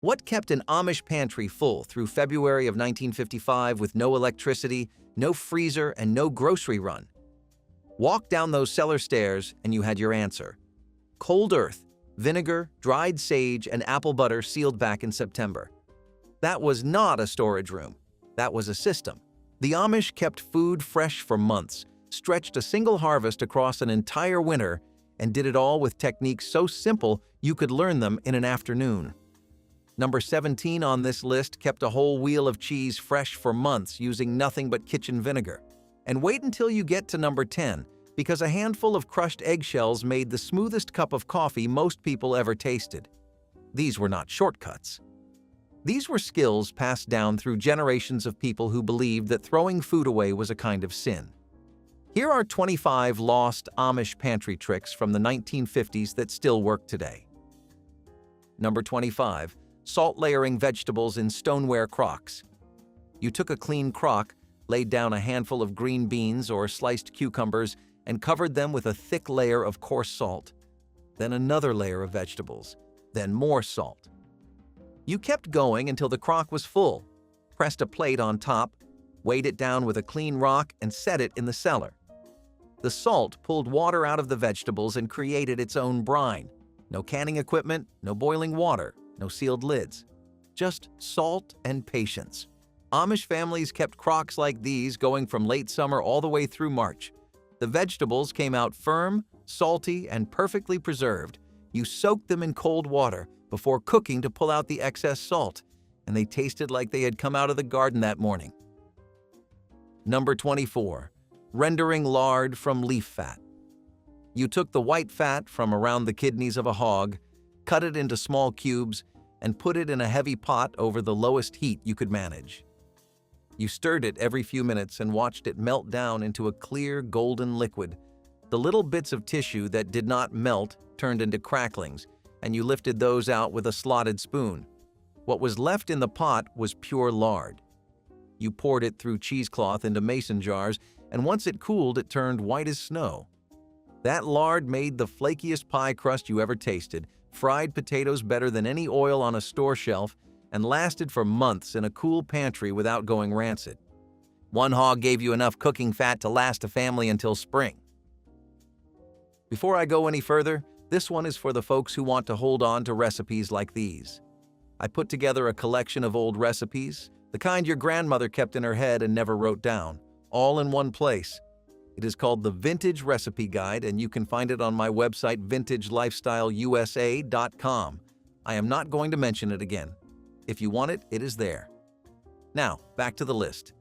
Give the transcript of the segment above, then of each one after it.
What kept an Amish pantry full through February of 1955 with no electricity, no freezer, and no grocery run? Walk down those cellar stairs and you had your answer. Cold earth, vinegar, dried sage, and apple butter sealed back in September. That was not a storage room. That was a system. The Amish kept food fresh for months, stretched a single harvest across an entire winter, and did it all with techniques so simple you could learn them in an afternoon. Number 17 on this list kept a whole wheel of cheese fresh for months using nothing but kitchen vinegar. And wait until you get to number 10, because a handful of crushed eggshells made the smoothest cup of coffee most people ever tasted. These were not shortcuts. These were skills passed down through generations of people who believed that throwing food away was a kind of sin. Here are 25 lost Amish pantry tricks from the 1950s that still work today. Number 25. Salt layering vegetables in stoneware crocks. You took a clean crock, laid down a handful of green beans or sliced cucumbers, and covered them with a thick layer of coarse salt. Then another layer of vegetables, then more salt. You kept going until the crock was full, pressed a plate on top, weighed it down with a clean rock, and set it in the cellar. The salt pulled water out of the vegetables and created its own brine. No canning equipment, no boiling water, no sealed lids. Just salt and patience. Amish families kept crocks like these going from late summer all the way through March. The vegetables came out firm, salty, and perfectly preserved. You soaked them in cold water before cooking to pull out the excess salt, and they tasted like they had come out of the garden that morning. Number 24. Rendering lard from leaf fat. You took the white fat from around the kidneys of a hog, cut it into small cubes, and put it in a heavy pot over the lowest heat you could manage. You stirred it every few minutes and watched it melt down into a clear, golden liquid. The little bits of tissue that did not melt turned into cracklings, and you lifted those out with a slotted spoon. What was left in the pot was pure lard. You poured it through cheesecloth into mason jars, and once it cooled, it turned white as snow. That lard made the flakiest pie crust you ever tasted, fried potatoes better than any oil on a store shelf, and lasted for months in a cool pantry without going rancid. One hog gave you enough cooking fat to last a family until spring. Before I go any further, this one is for the folks who want to hold on to recipes like these. I put together a collection of old recipes, the kind your grandmother kept in her head and never wrote down, all in one place. It is called the Vintage Recipe Guide, and you can find it on my website, vintagelifestyleusa.com. I am not going to mention it again. If you want it, it is there. Now, back to the list.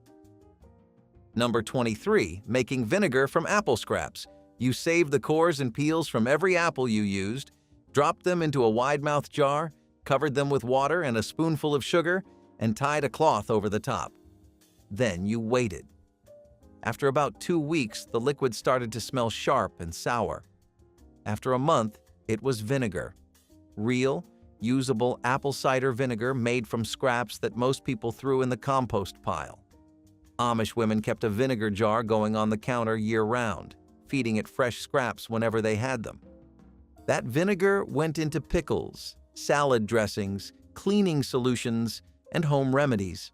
Number 23, making vinegar from apple scraps. You saved the cores and peels from every apple you used, dropped them into a wide-mouthed jar, covered them with water and a spoonful of sugar, and tied a cloth over the top. Then you waited. After about 2 weeks, the liquid started to smell sharp and sour. After a month, it was vinegar. Real, usable apple cider vinegar made from scraps that most people threw in the compost pile. Amish women kept a vinegar jar going on the counter year-round, feeding it fresh scraps whenever they had them. That vinegar went into pickles, salad dressings, cleaning solutions, and home remedies.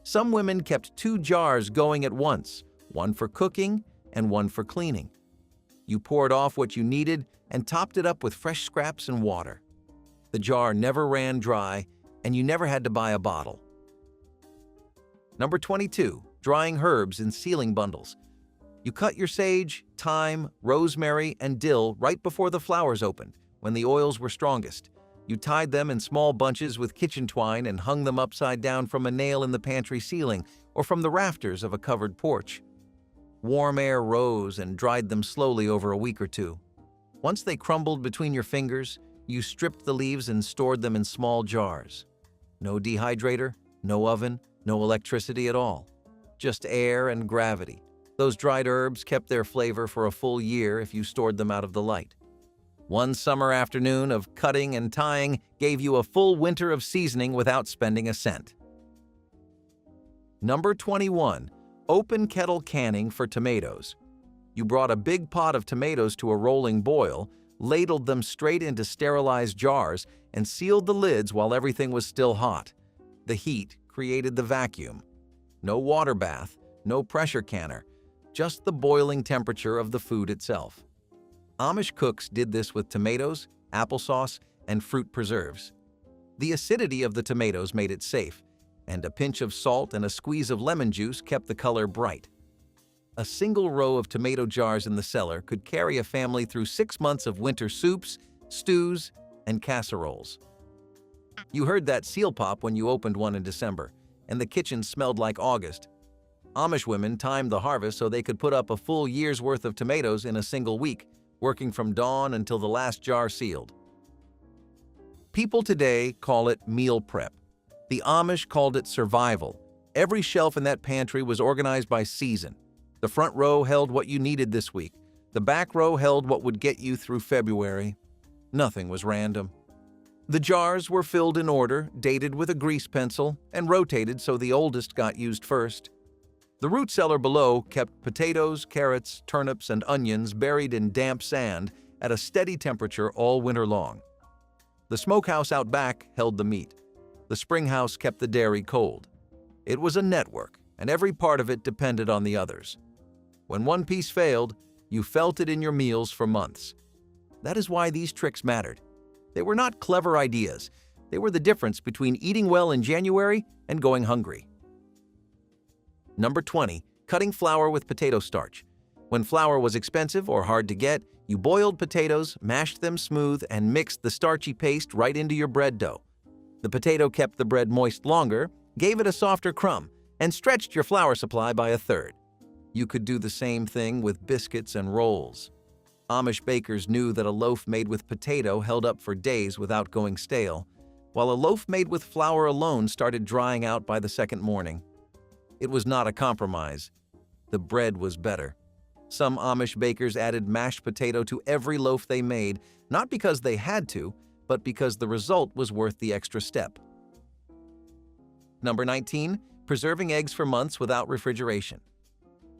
Some women kept 2 jars going at once, one for cooking and one for cleaning. You poured off what you needed and topped it up with fresh scraps and water. The jar never ran dry, and you never had to buy a bottle. Number 22, drying herbs in sealing bundles. You cut your sage, thyme, rosemary, and dill right before the flowers opened, when the oils were strongest. You tied them in small bunches with kitchen twine and hung them upside down from a nail in the pantry ceiling or from the rafters of a covered porch. Warm air rose and dried them slowly over a week or two. Once they crumbled between your fingers, you stripped the leaves and stored them in small jars. No dehydrator, no oven, no electricity at all. Just air and gravity. Those dried herbs kept their flavor for a full year if you stored them out of the light. One summer afternoon of cutting and tying gave you a full winter of seasoning without spending a cent. Number 21. Open kettle canning for tomatoes. You brought a big pot of tomatoes to a rolling boil, ladled them straight into sterilized jars, and sealed the lids while everything was still hot. The heat created the vacuum. No water bath, no pressure canner, just the boiling temperature of the food itself. Amish cooks did this with tomatoes, applesauce, and fruit preserves. The acidity of the tomatoes made it safe, and a pinch of salt and a squeeze of lemon juice kept the color bright. A single row of tomato jars in the cellar could carry a family through 6 months of winter soups, stews, and casseroles. You heard that seal pop when you opened one in December, and the kitchen smelled like August. Amish women timed the harvest so they could put up a full year's worth of tomatoes in a single week, working from dawn until the last jar sealed. People today call it meal prep. The Amish called it survival. Every shelf in that pantry was organized by season. The front row held what you needed this week. The back row held what would get you through February. Nothing was random. The jars were filled in order, dated with a grease pencil, and rotated so the oldest got used first. The root cellar below kept potatoes, carrots, turnips, and onions buried in damp sand at a steady temperature all winter long. The smokehouse out back held the meat. The springhouse kept the dairy cold. It was a network, and every part of it depended on the others. When one piece failed, you felt it in your meals for months. That is why these tricks mattered. They were not clever ideas. They were the difference between eating well in January and going hungry. Number 20. Cutting flour with potato starch. When flour was expensive or hard to get, you boiled potatoes, mashed them smooth, and mixed the starchy paste right into your bread dough. The potato kept the bread moist longer, gave it a softer crumb, and stretched your flour supply by a third. You could do the same thing with biscuits and rolls. Amish bakers knew that a loaf made with potato held up for days without going stale, while a loaf made with flour alone started drying out by the second morning. It was not a compromise. The bread was better. Some Amish bakers added mashed potato to every loaf they made, not because they had to, but because the result was worth the extra step. Number 19. Preserving eggs for months without refrigeration.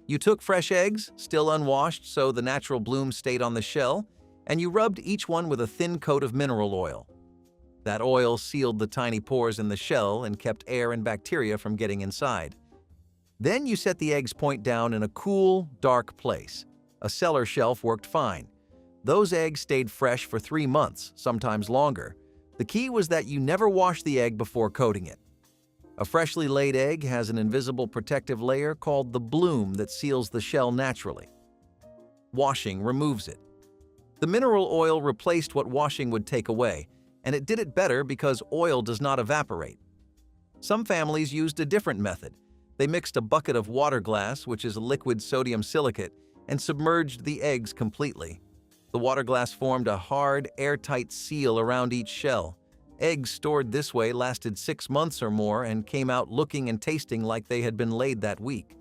You took fresh eggs, still unwashed so the natural bloom stayed on the shell, and you rubbed each one with a thin coat of mineral oil. That oil sealed the tiny pores in the shell and kept air and bacteria from getting inside. Then you set the eggs point down in a cool, dark place. A cellar shelf worked fine. Those eggs stayed fresh for 3 months, sometimes longer. The key was that you never wash the egg before coating it. A freshly laid egg has an invisible protective layer called the bloom that seals the shell naturally. Washing removes it. The mineral oil replaced what washing would take away, and it did it better because oil does not evaporate. Some families used a different method. They mixed a bucket of water glass, which is a liquid sodium silicate, and submerged the eggs completely. The water glass formed a hard, airtight seal around each shell. Eggs stored this way lasted 6 months or more and came out looking and tasting like they had been laid that week.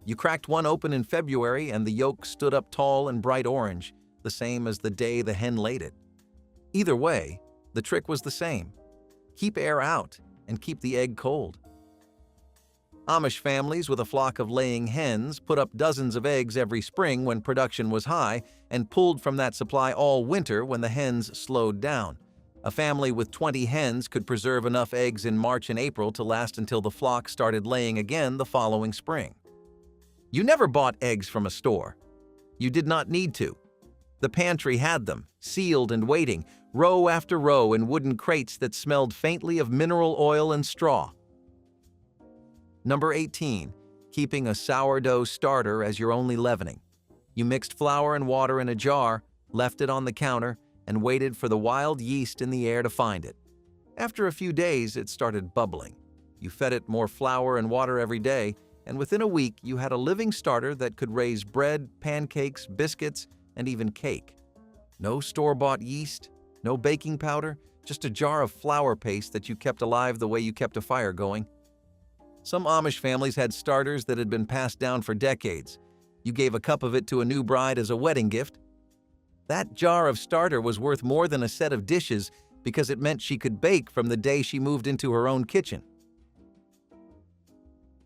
You cracked one open in February and the yolk stood up tall and bright orange, the same as the day the hen laid it. Either way, the trick was the same. Keep air out and keep the egg cold. Amish families with a flock of laying hens put up dozens of eggs every spring when production was high and pulled from that supply all winter when the hens slowed down. A family with 20 hens could preserve enough eggs in March and April to last until the flock started laying again the following spring. You never bought eggs from a store. You did not need to. The pantry had them, sealed and waiting, row after row in wooden crates that smelled faintly of mineral oil and straw. Number 18. Keeping a sourdough starter as your only leavening. You mixed flour and water in a jar, left it on the counter, and waited for the wild yeast in the air to find it. After a few days, it started bubbling. You fed it more flour and water every day, and within a week, you had a living starter that could raise bread, pancakes, biscuits, and even cake. No store-bought yeast, no baking powder, just a jar of flour paste that you kept alive the way you kept a fire going. Some Amish families had starters that had been passed down for decades. You gave a cup of it to a new bride as a wedding gift. That jar of starter was worth more than a set of dishes because it meant she could bake from the day she moved into her own kitchen.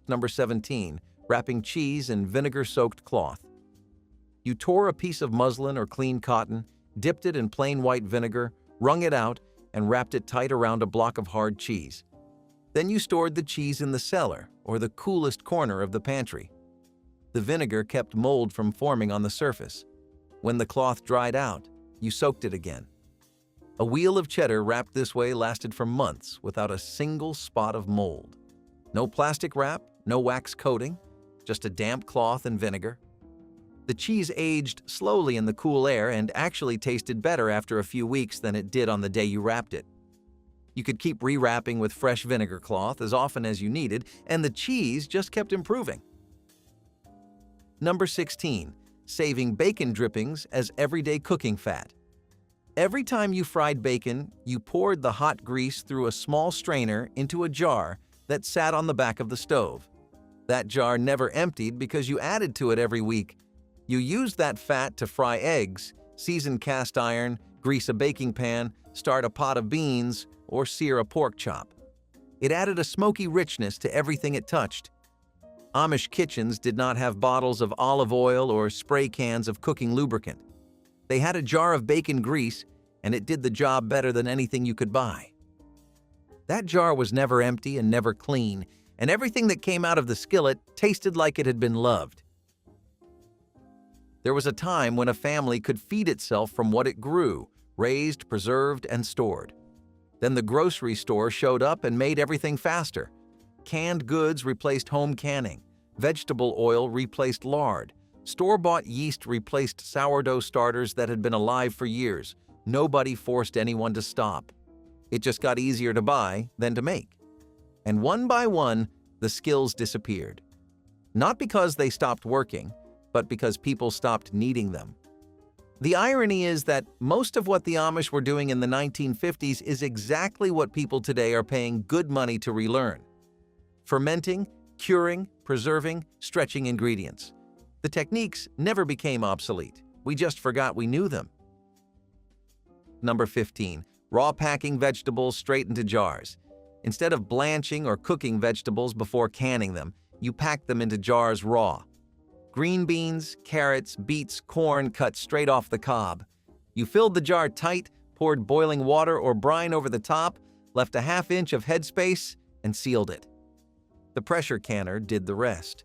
Number 17. Wrapping cheese in vinegar-soaked cloth. You tore a piece of muslin or clean cotton, dipped it in plain white vinegar, wrung it out, and wrapped it tight around a block of hard cheese. Then you stored the cheese in the cellar, or the coolest corner of the pantry. The vinegar kept mold from forming on the surface. When the cloth dried out, you soaked it again. A wheel of cheddar wrapped this way lasted for months without a single spot of mold. No plastic wrap, no wax coating, just a damp cloth and vinegar. The cheese aged slowly in the cool air and actually tasted better after a few weeks than it did on the day you wrapped it. You could keep rewrapping with fresh vinegar cloth as often as you needed, and the cheese just kept improving. Number 16. Saving bacon drippings as everyday cooking fat. Every time you fried bacon, you poured the hot grease through a small strainer into a jar that sat on the back of the stove. That jar never emptied because you added to it every week. You used that fat to fry eggs, season cast iron, grease a baking pan, start a pot of beans, or sear a pork chop. It added a smoky richness to everything it touched. Amish kitchens did not have bottles of olive oil or spray cans of cooking lubricant. They had a jar of bacon grease, and it did the job better than anything you could buy. That jar was never empty and never clean, and everything that came out of the skillet tasted like it had been loved. There was a time when a family could feed itself from what it grew, raised, preserved, and stored. Then the grocery store showed up and made everything faster. Canned goods replaced home canning. Vegetable oil replaced lard. Store-bought yeast replaced sourdough starters that had been alive for years. Nobody forced anyone to stop. It just got easier to buy than to make. And one by one, the skills disappeared. Not because they stopped working, but because people stopped needing them. The irony is that most of what the Amish were doing in the 1950s is exactly what people today are paying good money to relearn. Fermenting, curing, preserving, stretching ingredients. The techniques never became obsolete. We just forgot we knew them. Number 15. Raw packing vegetables straight into jars. Instead of blanching or cooking vegetables before canning them, you pack them into jars raw. Green beans, carrots, beets, corn cut straight off the cob. You filled the jar tight, poured boiling water or brine over the top, left a half-inch of headspace, and sealed it. The pressure canner did the rest.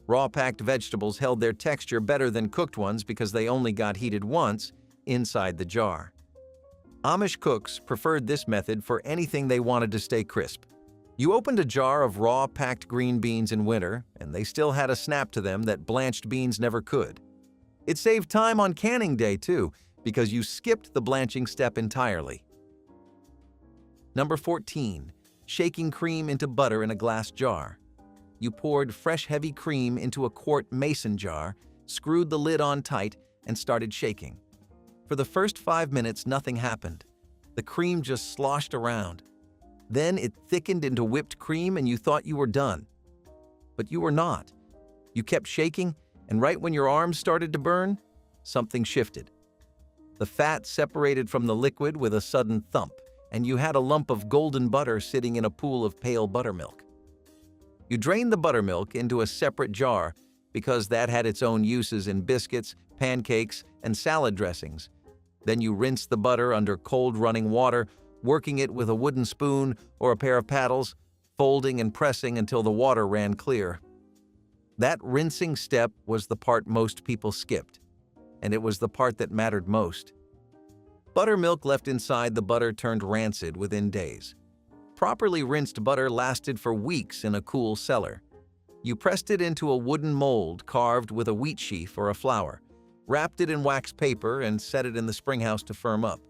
Raw-packed vegetables held their texture better than cooked ones because they only got heated once inside the jar. Amish cooks preferred this method for anything they wanted to stay crisp. You opened a jar of raw, packed green beans in winter, and they still had a snap to them that blanched beans never could. It saved time on canning day, too, because you skipped the blanching step entirely. Number 14. Shaking cream into butter in a glass jar. You poured fresh heavy cream into a quart mason jar, screwed the lid on tight, and started shaking. For the first 5 minutes, nothing happened. The cream just sloshed around. Then it thickened into whipped cream and you thought you were done. But you were not. You kept shaking, and right when your arms started to burn, something shifted. The fat separated from the liquid with a sudden thump, and you had a lump of golden butter sitting in a pool of pale buttermilk. You drained the buttermilk into a separate jar because that had its own uses in biscuits, pancakes, and salad dressings. Then you rinsed the butter under cold running water, working it with a wooden spoon or a pair of paddles, folding and pressing until the water ran clear. That rinsing step was the part most people skipped, and it was the part that mattered most. Buttermilk left inside the butter turned rancid within days. Properly rinsed butter lasted for weeks in a cool cellar. You pressed it into a wooden mold carved with a wheat sheaf or a flower, wrapped it in wax paper, and set it in the springhouse to firm up.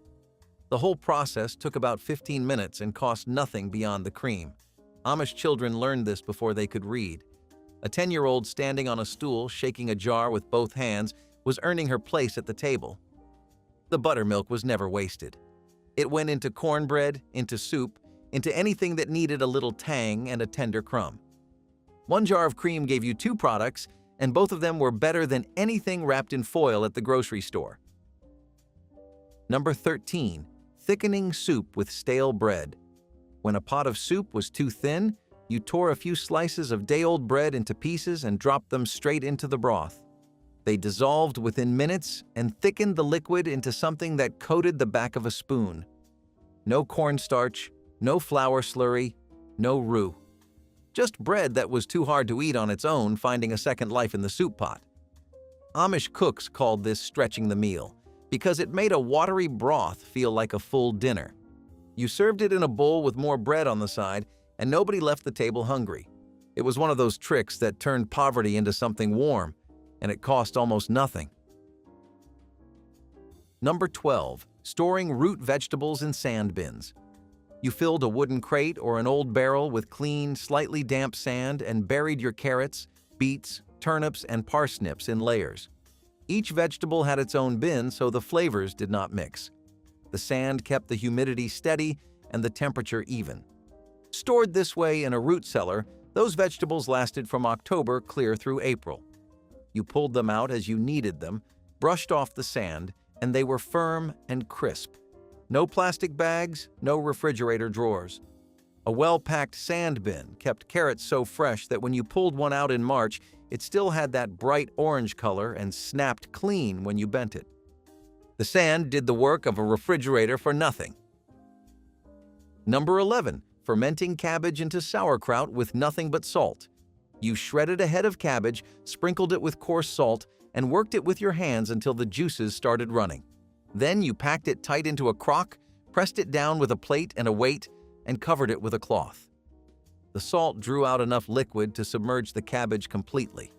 The whole process took about 15 minutes and cost nothing beyond the cream. Amish children learned this before they could read. A 10-year-old standing on a stool, shaking a jar with both hands, was earning her place at the table. The buttermilk was never wasted. It went into cornbread, into soup, into anything that needed a little tang and a tender crumb. One jar of cream gave you 2 products, and both of them were better than anything wrapped in foil at the grocery store. Number 13. Thickening soup with stale bread. When a pot of soup was too thin, you tore a few slices of day-old bread into pieces and dropped them straight into the broth. They dissolved within minutes and thickened the liquid into something that coated the back of a spoon. No cornstarch, no flour slurry, no roux. Just bread that was too hard to eat on its own, finding a second life in the soup pot. Amish cooks called this stretching the meal, because it made a watery broth feel like a full dinner. You served it in a bowl with more bread on the side, and nobody left the table hungry. It was one of those tricks that turned poverty into something warm, and it cost almost nothing. Number 12. Storing root vegetables in sand bins. You filled a wooden crate or an old barrel with clean, slightly damp sand and buried your carrots, beets, turnips, and parsnips in layers. Each vegetable had its own bin, so the flavors did not mix. The sand kept the humidity steady and the temperature even. Stored this way in a root cellar, those vegetables lasted from October clear through April. You pulled them out as you needed them, brushed off the sand, and they were firm and crisp. No plastic bags, no refrigerator drawers. A well-packed sand bin kept carrots so fresh that when you pulled one out in March, it still had that bright orange color and snapped clean when you bent it. The sand did the work of a refrigerator for nothing. Number 11. Fermenting cabbage into sauerkraut with nothing but salt. You shredded a head of cabbage, sprinkled it with coarse salt, and worked it with your hands until the juices started running. Then you packed it tight into a crock, pressed it down with a plate and a weight, and covered it with a cloth. The salt drew out enough liquid to submerge the cabbage completely.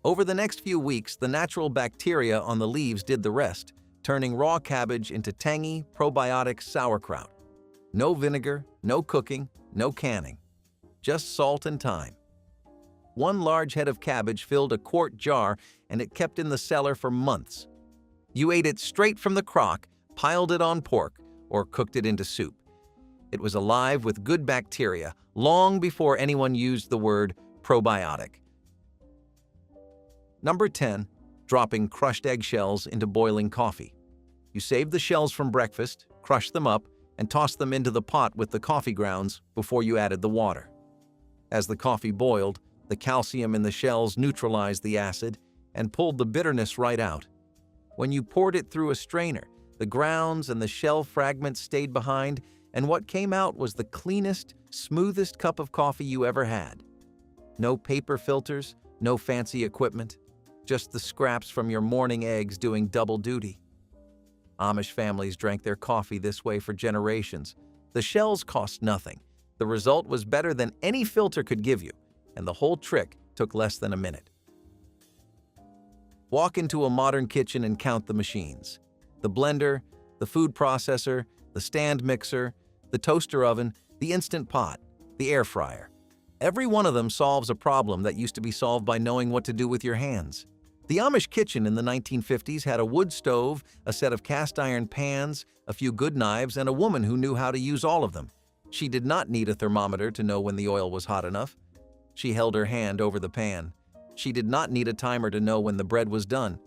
Over the next few weeks, the natural bacteria on the leaves did the rest, turning raw cabbage into tangy, probiotic sauerkraut. No vinegar, no cooking, no canning. Just salt and thyme. One large head of cabbage filled a quart jar, and it kept in the cellar for months. You ate it straight from the crock, piled it on pork, or cooked it into soup. It was alive with good bacteria long before anyone used the word probiotic. Number 10. Dropping crushed eggshells into boiling coffee. You saved the shells from breakfast, crushed them up, and tossed them into the pot with the coffee grounds before you added the water. As the coffee boiled, the calcium in the shells neutralized the acid and pulled the bitterness right out. When you poured it through a strainer, the grounds and the shell fragments stayed behind, and what came out was the cleanest, smoothest cup of coffee you ever had. No paper filters, no fancy equipment, just the scraps from your morning eggs doing double duty. Amish families drank their coffee this way for generations. The shells cost nothing. The result was better than any filter could give you, and the whole trick took less than a minute. Walk into a modern kitchen and count the machines. The blender, the food processor, the stand mixer, the toaster oven, the instant pot, the air fryer. Every one of them solves a problem that used to be solved by knowing what to do with your hands. The Amish kitchen in the 1950s had a wood stove, a set of cast iron pans, a few good knives, and a woman who knew how to use all of them. She did not need a thermometer to know when the oil was hot enough. She held her hand over the pan. She did not need a timer to know when the bread was done.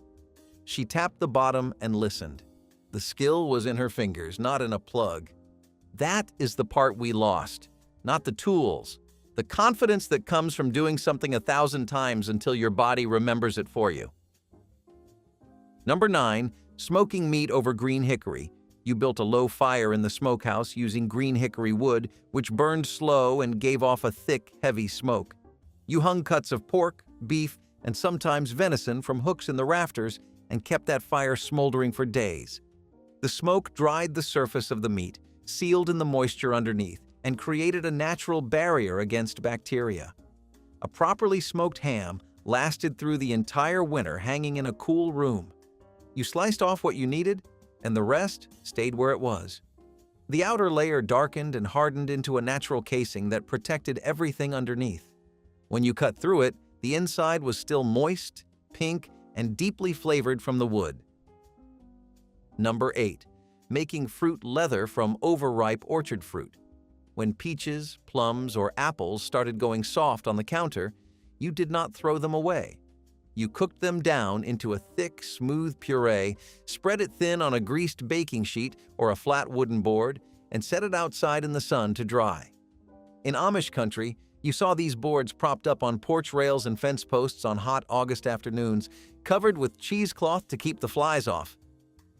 She tapped the bottom and listened. The skill was in her fingers, not in a plug. That is the part we lost, not the tools. The confidence that comes from doing something 1,000 times until your body remembers it for you. Number 9. Smoking meat over green hickory. You built a low fire in the smokehouse using green hickory wood, which burned slow and gave off a thick, heavy smoke. You hung cuts of pork, beef, and sometimes venison from hooks in the rafters and kept that fire smoldering for days. The smoke dried the surface of the meat, sealed in the moisture underneath, and created a natural barrier against bacteria. A properly smoked ham lasted through the entire winter hanging in a cool room. You sliced off what you needed, and the rest stayed where it was. The outer layer darkened and hardened into a natural casing that protected everything underneath. When you cut through it, the inside was still moist, pink, and deeply flavored from the wood. Number 8. Making fruit leather from overripe orchard fruit. When peaches, plums, or apples started going soft on the counter, you did not throw them away. You cooked them down into a thick, smooth puree, spread it thin on a greased baking sheet or a flat wooden board, and set it outside in the sun to dry. In Amish country, You saw these boards propped up on porch rails and fence posts on hot August afternoons, covered with cheesecloth to keep the flies off.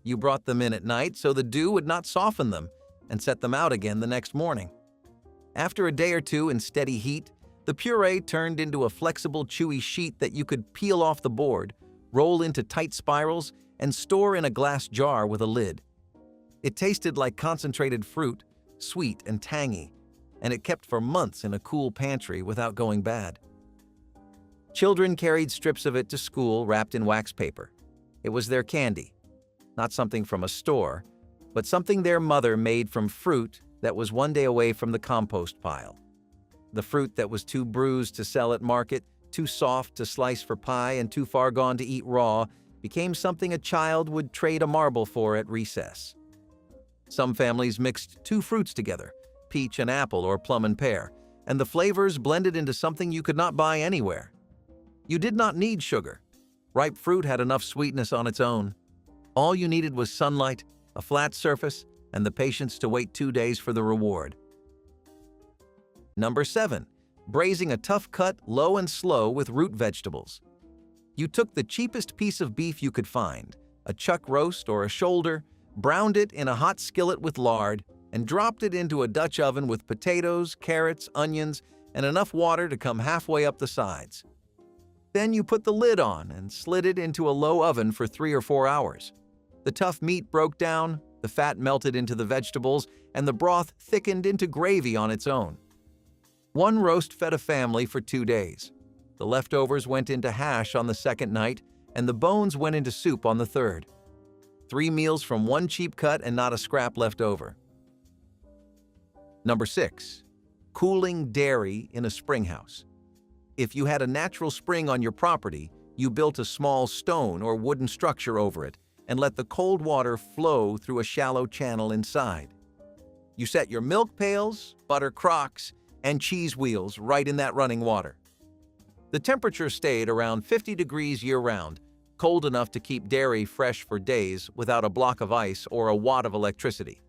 You brought them in at night so the dew would not soften them, and set them out again the next morning. After a day or two in steady heat, the puree turned into a flexible, chewy sheet that you could peel off the board, roll into tight spirals, and store in a glass jar with a lid. It tasted like concentrated fruit, sweet and tangy, and it kept for months in a cool pantry without going bad. Children carried strips of it to school wrapped in wax paper. It was their candy, not something from a store, but something their mother made from fruit that was one day away from the compost pile. The fruit that was too bruised to sell at market, too soft to slice for pie, and too far gone to eat raw, became something a child would trade a marble for at recess. Some families mixed two fruits together, peach and apple or plum and pear, and the flavors blended into something you could not buy anywhere. You did not need sugar. Ripe fruit had enough sweetness on its own. All you needed was sunlight, a flat surface, and the patience to wait 2 days for the reward. Number 7. Braising a tough cut low and slow with root vegetables. You took the cheapest piece of beef you could find, a chuck roast or a shoulder, browned it in a hot skillet with lard, and dropped it into a Dutch oven with potatoes, carrots, onions, and enough water to come halfway up the sides. Then you put the lid on and slid it into a low oven for 3 or 4 hours. The tough meat broke down, the fat melted into the vegetables, and the broth thickened into gravy on its own. One roast fed a family for 2 days. The leftovers went into hash on the second night, and the bones went into soup on the third. 3 meals from one cheap cut and not a scrap left over. Number 6. Cooling dairy in a spring house. If you had a natural spring on your property, you built a small stone or wooden structure over it and let the cold water flow through a shallow channel inside. You set your milk pails, butter crocks, and cheese wheels right in that running water. The temperature stayed around 50 degrees year-round, cold enough to keep dairy fresh for days without a block of ice or a watt of electricity.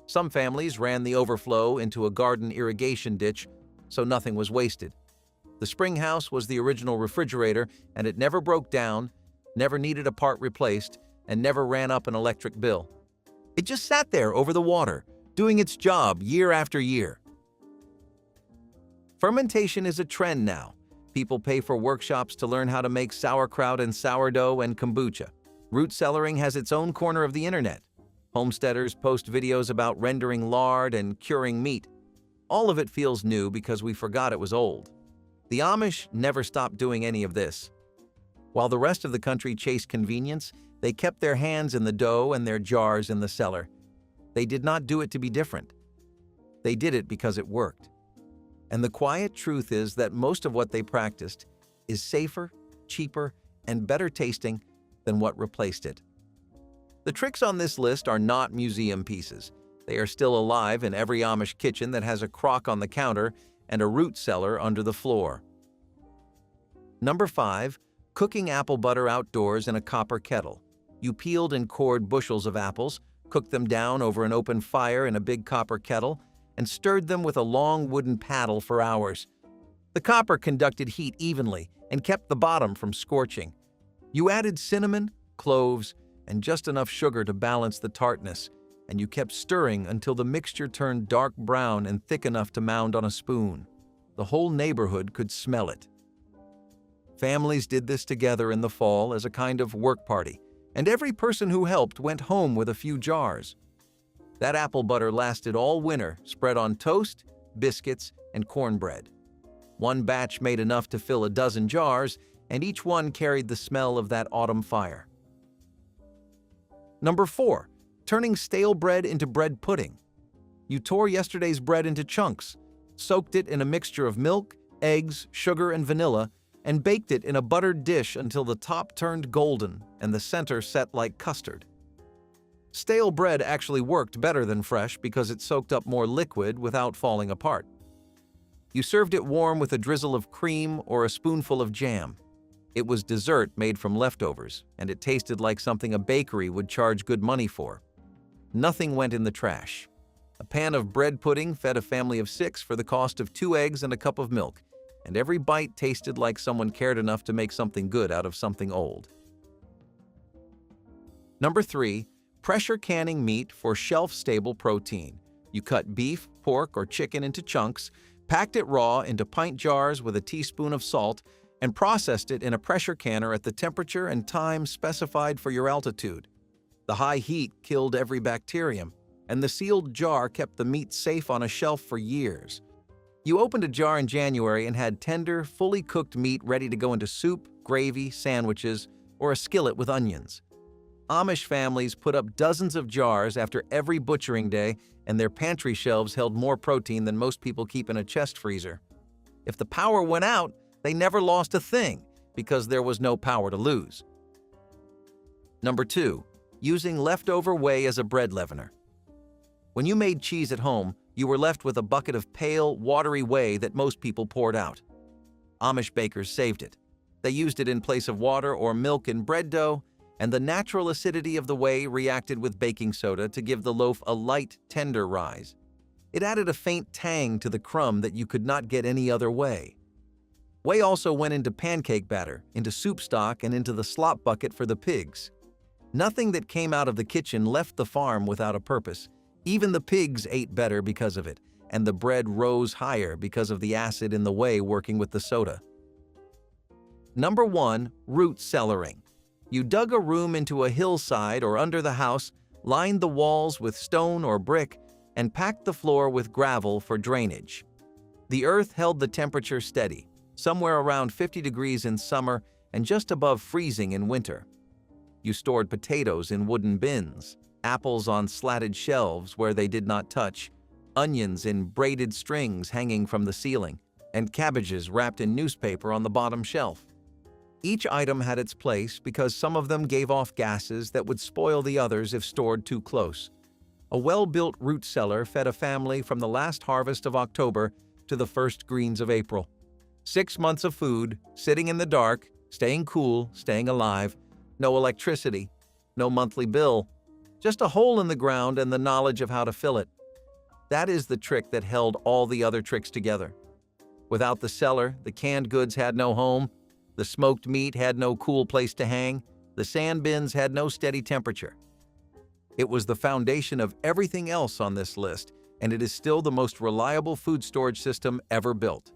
Some families ran the overflow into a garden irrigation ditch, so nothing was wasted. The spring house was the original refrigerator, and it never broke down, never needed a part replaced, and never ran up an electric bill. It just sat there over the water, doing its job year after year. Fermentation is a trend now. People pay for workshops to learn how to make sauerkraut and sourdough and kombucha. Root cellaring has its own corner of the internet. Homesteaders post videos about rendering lard and curing meat. All of it feels new because we forgot it was old. The Amish never stopped doing any of this. While the rest of the country chased convenience, they kept their hands in the dough and their jars in the cellar. They did not do it to be different. They did it because it worked. And the quiet truth is that most of what they practiced is safer, cheaper, and better tasting than what replaced it. The tricks on this list are not museum pieces. They are still alive in every Amish kitchen that has a crock on the counter and a root cellar under the floor. Number 5. Cooking apple butter outdoors in a copper kettle. You peeled and cored bushels of apples, cooked them down over an open fire in a big copper kettle, and stirred them with a long wooden paddle for hours. The copper conducted heat evenly and kept the bottom from scorching. You added cinnamon, cloves, and just enough sugar to balance the tartness, and you kept stirring until the mixture turned dark brown and thick enough to mound on a spoon. The whole neighborhood could smell it. Families did this together in the fall as a kind of work party, and every person who helped went home with a few jars. That apple butter lasted all winter, spread on toast, biscuits, and cornbread. One batch made enough to fill a dozen jars, and each one carried the smell of that autumn fire. Number 4. Turning stale bread into bread pudding. You tore yesterday's bread into chunks, soaked it in a mixture of milk, eggs, sugar, and vanilla, and baked it in a buttered dish until the top turned golden and the center set like custard. Stale bread actually worked better than fresh because it soaked up more liquid without falling apart. You served it warm with a drizzle of cream or a spoonful of jam. It was dessert made from leftovers, and it tasted like something a bakery would charge good money for. Nothing went in the trash. A pan of bread pudding fed a family of 6 for the cost of 2 eggs and a cup of milk, and every bite tasted like someone cared enough to make something good out of something old. Number 3. Pressure canning meat for shelf-stable protein. You cut beef, pork, or chicken into chunks, packed it raw into pint jars with a teaspoon of salt, and processed it in a pressure canner at the temperature and time specified for your altitude. The high heat killed every bacterium, and the sealed jar kept the meat safe on a shelf for years. You opened a jar in January and had tender, fully cooked meat ready to go into soup, gravy, sandwiches, or a skillet with onions. Amish families put up dozens of jars after every butchering day, and their pantry shelves held more protein than most people keep in a chest freezer. If the power went out, they never lost a thing because there was no power to lose. Number 2. Using leftover whey as a bread leavener. When you made cheese at home, you were left with a bucket of pale, watery whey that most people poured out. Amish bakers saved it. They used it in place of water or milk in bread dough, and the natural acidity of the whey reacted with baking soda to give the loaf a light, tender rise. It added a faint tang to the crumb that you could not get any other way. Whey also went into pancake batter, into soup stock, and into the slop bucket for the pigs. Nothing that came out of the kitchen left the farm without a purpose. Even the pigs ate better because of it, and the bread rose higher because of the acid in the whey working with the soda. Number 1. Root cellaring. You dug a room into a hillside or under the house, lined the walls with stone or brick, and packed the floor with gravel for drainage. The earth held the temperature steady, somewhere around 50 degrees in summer and just above freezing in winter. You stored potatoes in wooden bins, apples on slatted shelves where they did not touch, onions in braided strings hanging from the ceiling, and cabbages wrapped in newspaper on the bottom shelf. Each item had its place because some of them gave off gases that would spoil the others if stored too close. A well-built root cellar fed a family from the last harvest of October to the first greens of April. 6 months of food, sitting in the dark, staying cool, staying alive, no electricity, no monthly bill, just a hole in the ground and the knowledge of how to fill it. That is the trick that held all the other tricks together. Without the cellar, the canned goods had no home, the smoked meat had no cool place to hang, the sand bins had no steady temperature. It was the foundation of everything else on this list, and it is still the most reliable food storage system ever built.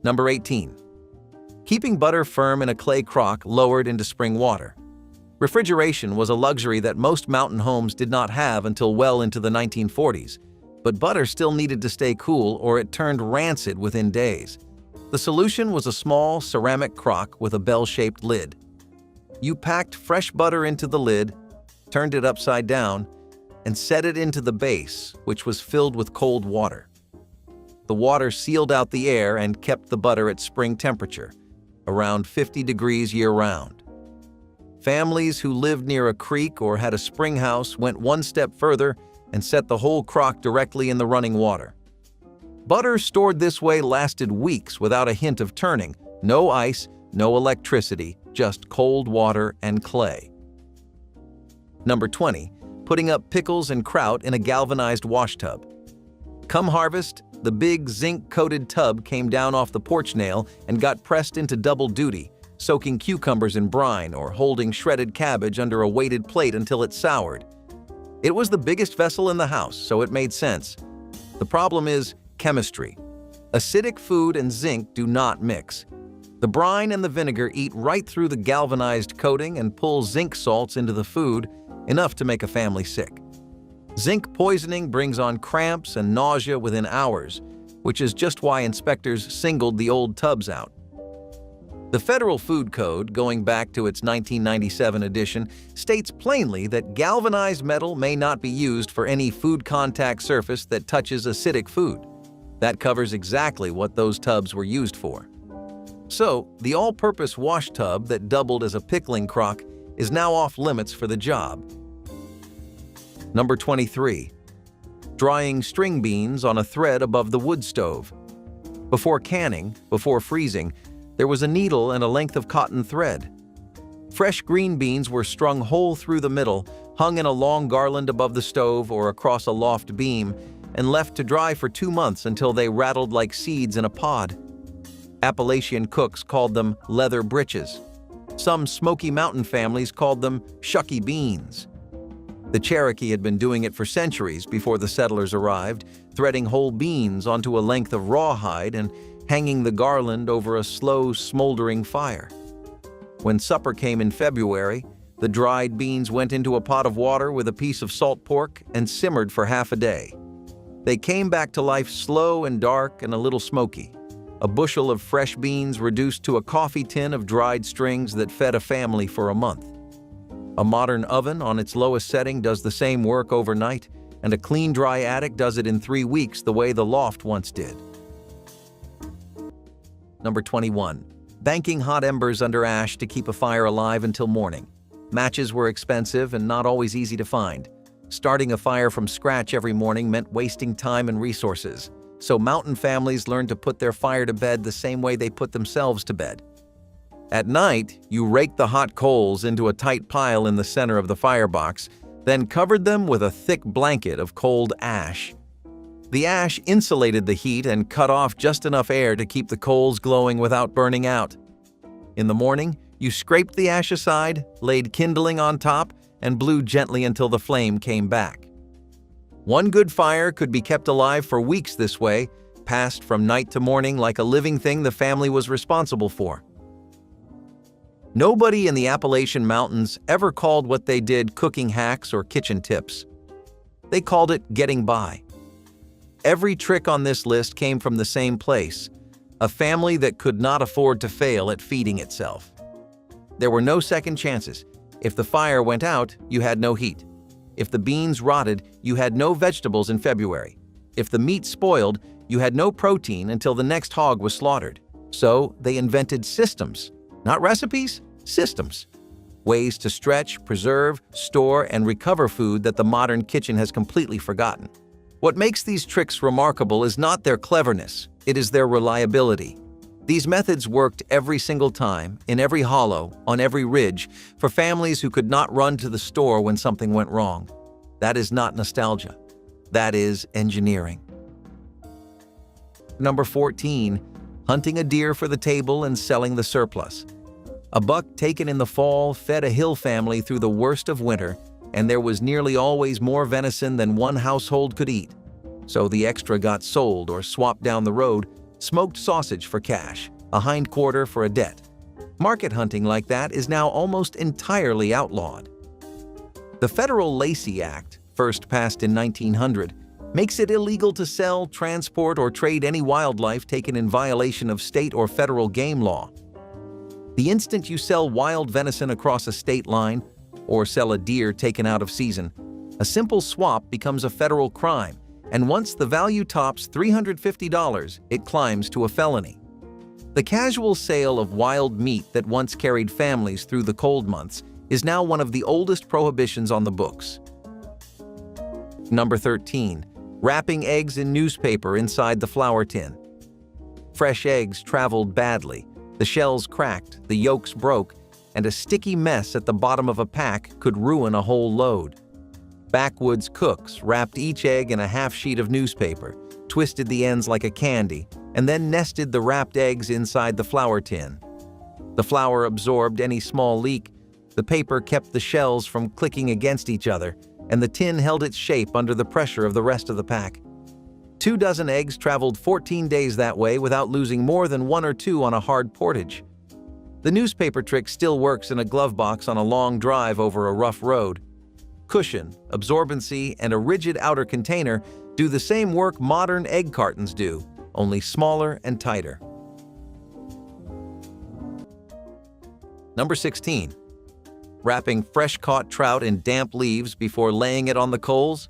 Number 18. Keeping butter firm in a clay crock lowered into spring water. Refrigeration was a luxury that most mountain homes did not have until well into the 1940s, but butter still needed to stay cool or it turned rancid within days. The solution was a small ceramic crock with a bell-shaped lid. You packed fresh butter into the lid, turned it upside down, and set it into the base, which was filled with cold water. The water sealed out the air and kept the butter at spring temperature, around 50 degrees year-round. Families who lived near a creek or had a spring house went one step further and set the whole crock directly in the running water. Butter stored this way lasted weeks without a hint of turning, no ice, no electricity, just cold water and clay. Number 20. Putting up pickles and kraut in a galvanized wash tub. Come harvest, the big zinc-coated tub came down off the porch nail and got pressed into double duty, soaking cucumbers in brine or holding shredded cabbage under a weighted plate until it soured. It was the biggest vessel in the house, so it made sense. The problem is chemistry. Acidic food and zinc do not mix. The brine and the vinegar eat right through the galvanized coating and pull zinc salts into the food, enough to make a family sick. Zinc poisoning brings on cramps and nausea within hours, which is just why inspectors singled the old tubs out. The Federal Food Code, going back to its 1997 edition, states plainly that galvanized metal may not be used for any food contact surface that touches acidic food. That covers exactly what those tubs were used for. So, the all-purpose wash tub that doubled as a pickling crock is now off limits for the job. Number 23. Drying string beans on a thread above the wood stove. Before canning, before freezing, there was a needle and a length of cotton thread. Fresh green beans were strung whole through the middle, hung in a long garland above the stove or across a loft beam, and left to dry for 2 months until they rattled like seeds in a pod. Appalachian cooks called them leather britches. Some Smoky Mountain families called them shucky beans. The Cherokee had been doing it for centuries before the settlers arrived, threading whole beans onto a length of rawhide and hanging the garland over a slow, smoldering fire. When supper came in February, the dried beans went into a pot of water with a piece of salt pork and simmered for half a day. They came back to life slow and dark and a little smoky. A bushel of fresh beans reduced to a coffee tin of dried strings that fed a family for a month. A modern oven on its lowest setting does the same work overnight, and a clean, dry attic does it in 3 weeks the way the loft once did. Number 21. Banking hot embers under ash to keep a fire alive until morning. Matches were expensive and not always easy to find. Starting a fire from scratch every morning meant wasting time and resources, so mountain families learned to put their fire to bed the same way they put themselves to bed. At night, you raked the hot coals into a tight pile in the center of the firebox, then covered them with a thick blanket of cold ash. The ash insulated the heat and cut off just enough air to keep the coals glowing without burning out. In the morning, you scraped the ash aside, laid kindling on top, and blew gently until the flame came back. One good fire could be kept alive for weeks this way, passed from night to morning like a living thing the family was responsible for. Nobody in the Appalachian Mountains ever called what they did cooking hacks or kitchen tips. They called it getting by. Every trick on this list came from the same place, a family that could not afford to fail at feeding itself. There were no second chances. If the fire went out, you had no heat. If the beans rotted, you had no vegetables in February. If the meat spoiled, you had no protein until the next hog was slaughtered. So they invented systems. Not recipes, systems. Ways to stretch, preserve, store, and recover food that the modern kitchen has completely forgotten. What makes these tricks remarkable is not their cleverness, it is their reliability. These methods worked every single time, in every hollow, on every ridge, for families who could not run to the store when something went wrong. That is not nostalgia. That is engineering. Number 14. Hunting a deer for the table and selling the surplus. A buck taken in the fall fed a hill family through the worst of winter, and there was nearly always more venison than one household could eat. So the extra got sold or swapped down the road, smoked sausage for cash, a hindquarter for a debt. Market hunting like that is now almost entirely outlawed. The Federal Lacey Act, first passed in 1900, makes it illegal to sell, transport, or trade any wildlife taken in violation of state or federal game law. The instant you sell wild venison across a state line, or sell a deer taken out of season, a simple swap becomes a federal crime, and once the value tops $350, it climbs to a felony. The casual sale of wild meat that once carried families through the cold months is now one of the oldest prohibitions on the books. Number 13. Wrapping eggs in newspaper inside the flour tin. Fresh eggs traveled badly. The shells cracked, the yolks broke, and a sticky mess at the bottom of a pack could ruin a whole load. Backwoods cooks wrapped each egg in a half sheet of newspaper, twisted the ends like a candy, and then nested the wrapped eggs inside the flour tin. The flour absorbed any small leak, the paper kept the shells from clicking against each other, and the tin held its shape under the pressure of the rest of the pack. 24 eggs traveled 14 days that way without losing more than 1 or 2 on a hard portage. The newspaper trick still works in a glove box on a long drive over a rough road. Cushion, absorbency, and a rigid outer container do the same work modern egg cartons do, only smaller and tighter. Number 16. Wrapping fresh-caught trout in damp leaves before laying it on the coals.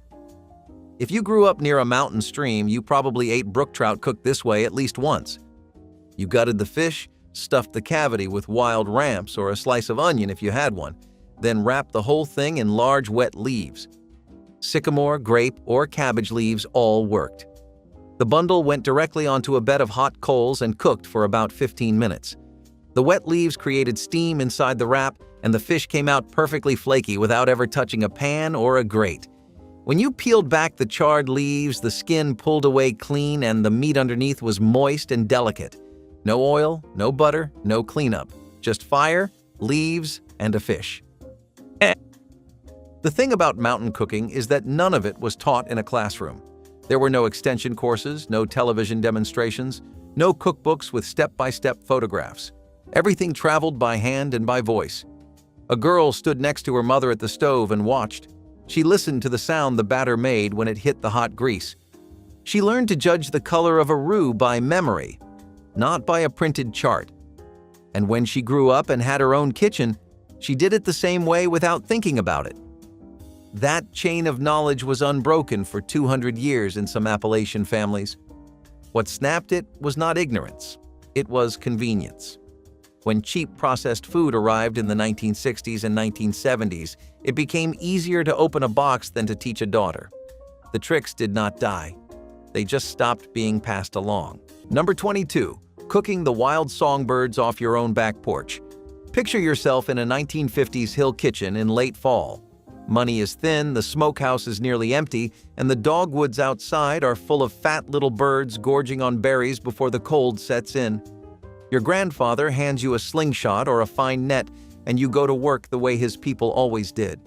If you grew up near a mountain stream, you probably ate brook trout cooked this way at least once. You gutted the fish, stuffed the cavity with wild ramps or a slice of onion if you had one, then wrapped the whole thing in large wet leaves. Sycamore, grape, or cabbage leaves all worked. The bundle went directly onto a bed of hot coals and cooked for about 15 minutes. The wet leaves created steam inside the wrap, and the fish came out perfectly flaky without ever touching a pan or a grate. When you peeled back the charred leaves, the skin pulled away clean and the meat underneath was moist and delicate. No oil, no butter, no cleanup. Just fire, leaves, and a fish. The thing about mountain cooking is that none of it was taught in a classroom. There were no extension courses, no television demonstrations, no cookbooks with step-by-step photographs. Everything traveled by hand and by voice. A girl stood next to her mother at the stove and watched. She listened to the sound the batter made when it hit the hot grease. She learned to judge the color of a roux by memory, not by a printed chart. And when she grew up and had her own kitchen, she did it the same way without thinking about it. That chain of knowledge was unbroken for 200 years in some Appalachian families. What snapped it was not ignorance, it was convenience. When cheap processed food arrived in the 1960s and 1970s, it became easier to open a box than to teach a daughter. The tricks did not die. They just stopped being passed along. Number 22. Cooking the wild songbirds off your own back porch. Picture yourself in a 1950s hill kitchen in late fall. Money is thin, the smokehouse is nearly empty, and the dogwoods outside are full of fat little birds gorging on berries before the cold sets in. Your grandfather hands you a slingshot or a fine net, and you go to work the way his people always did.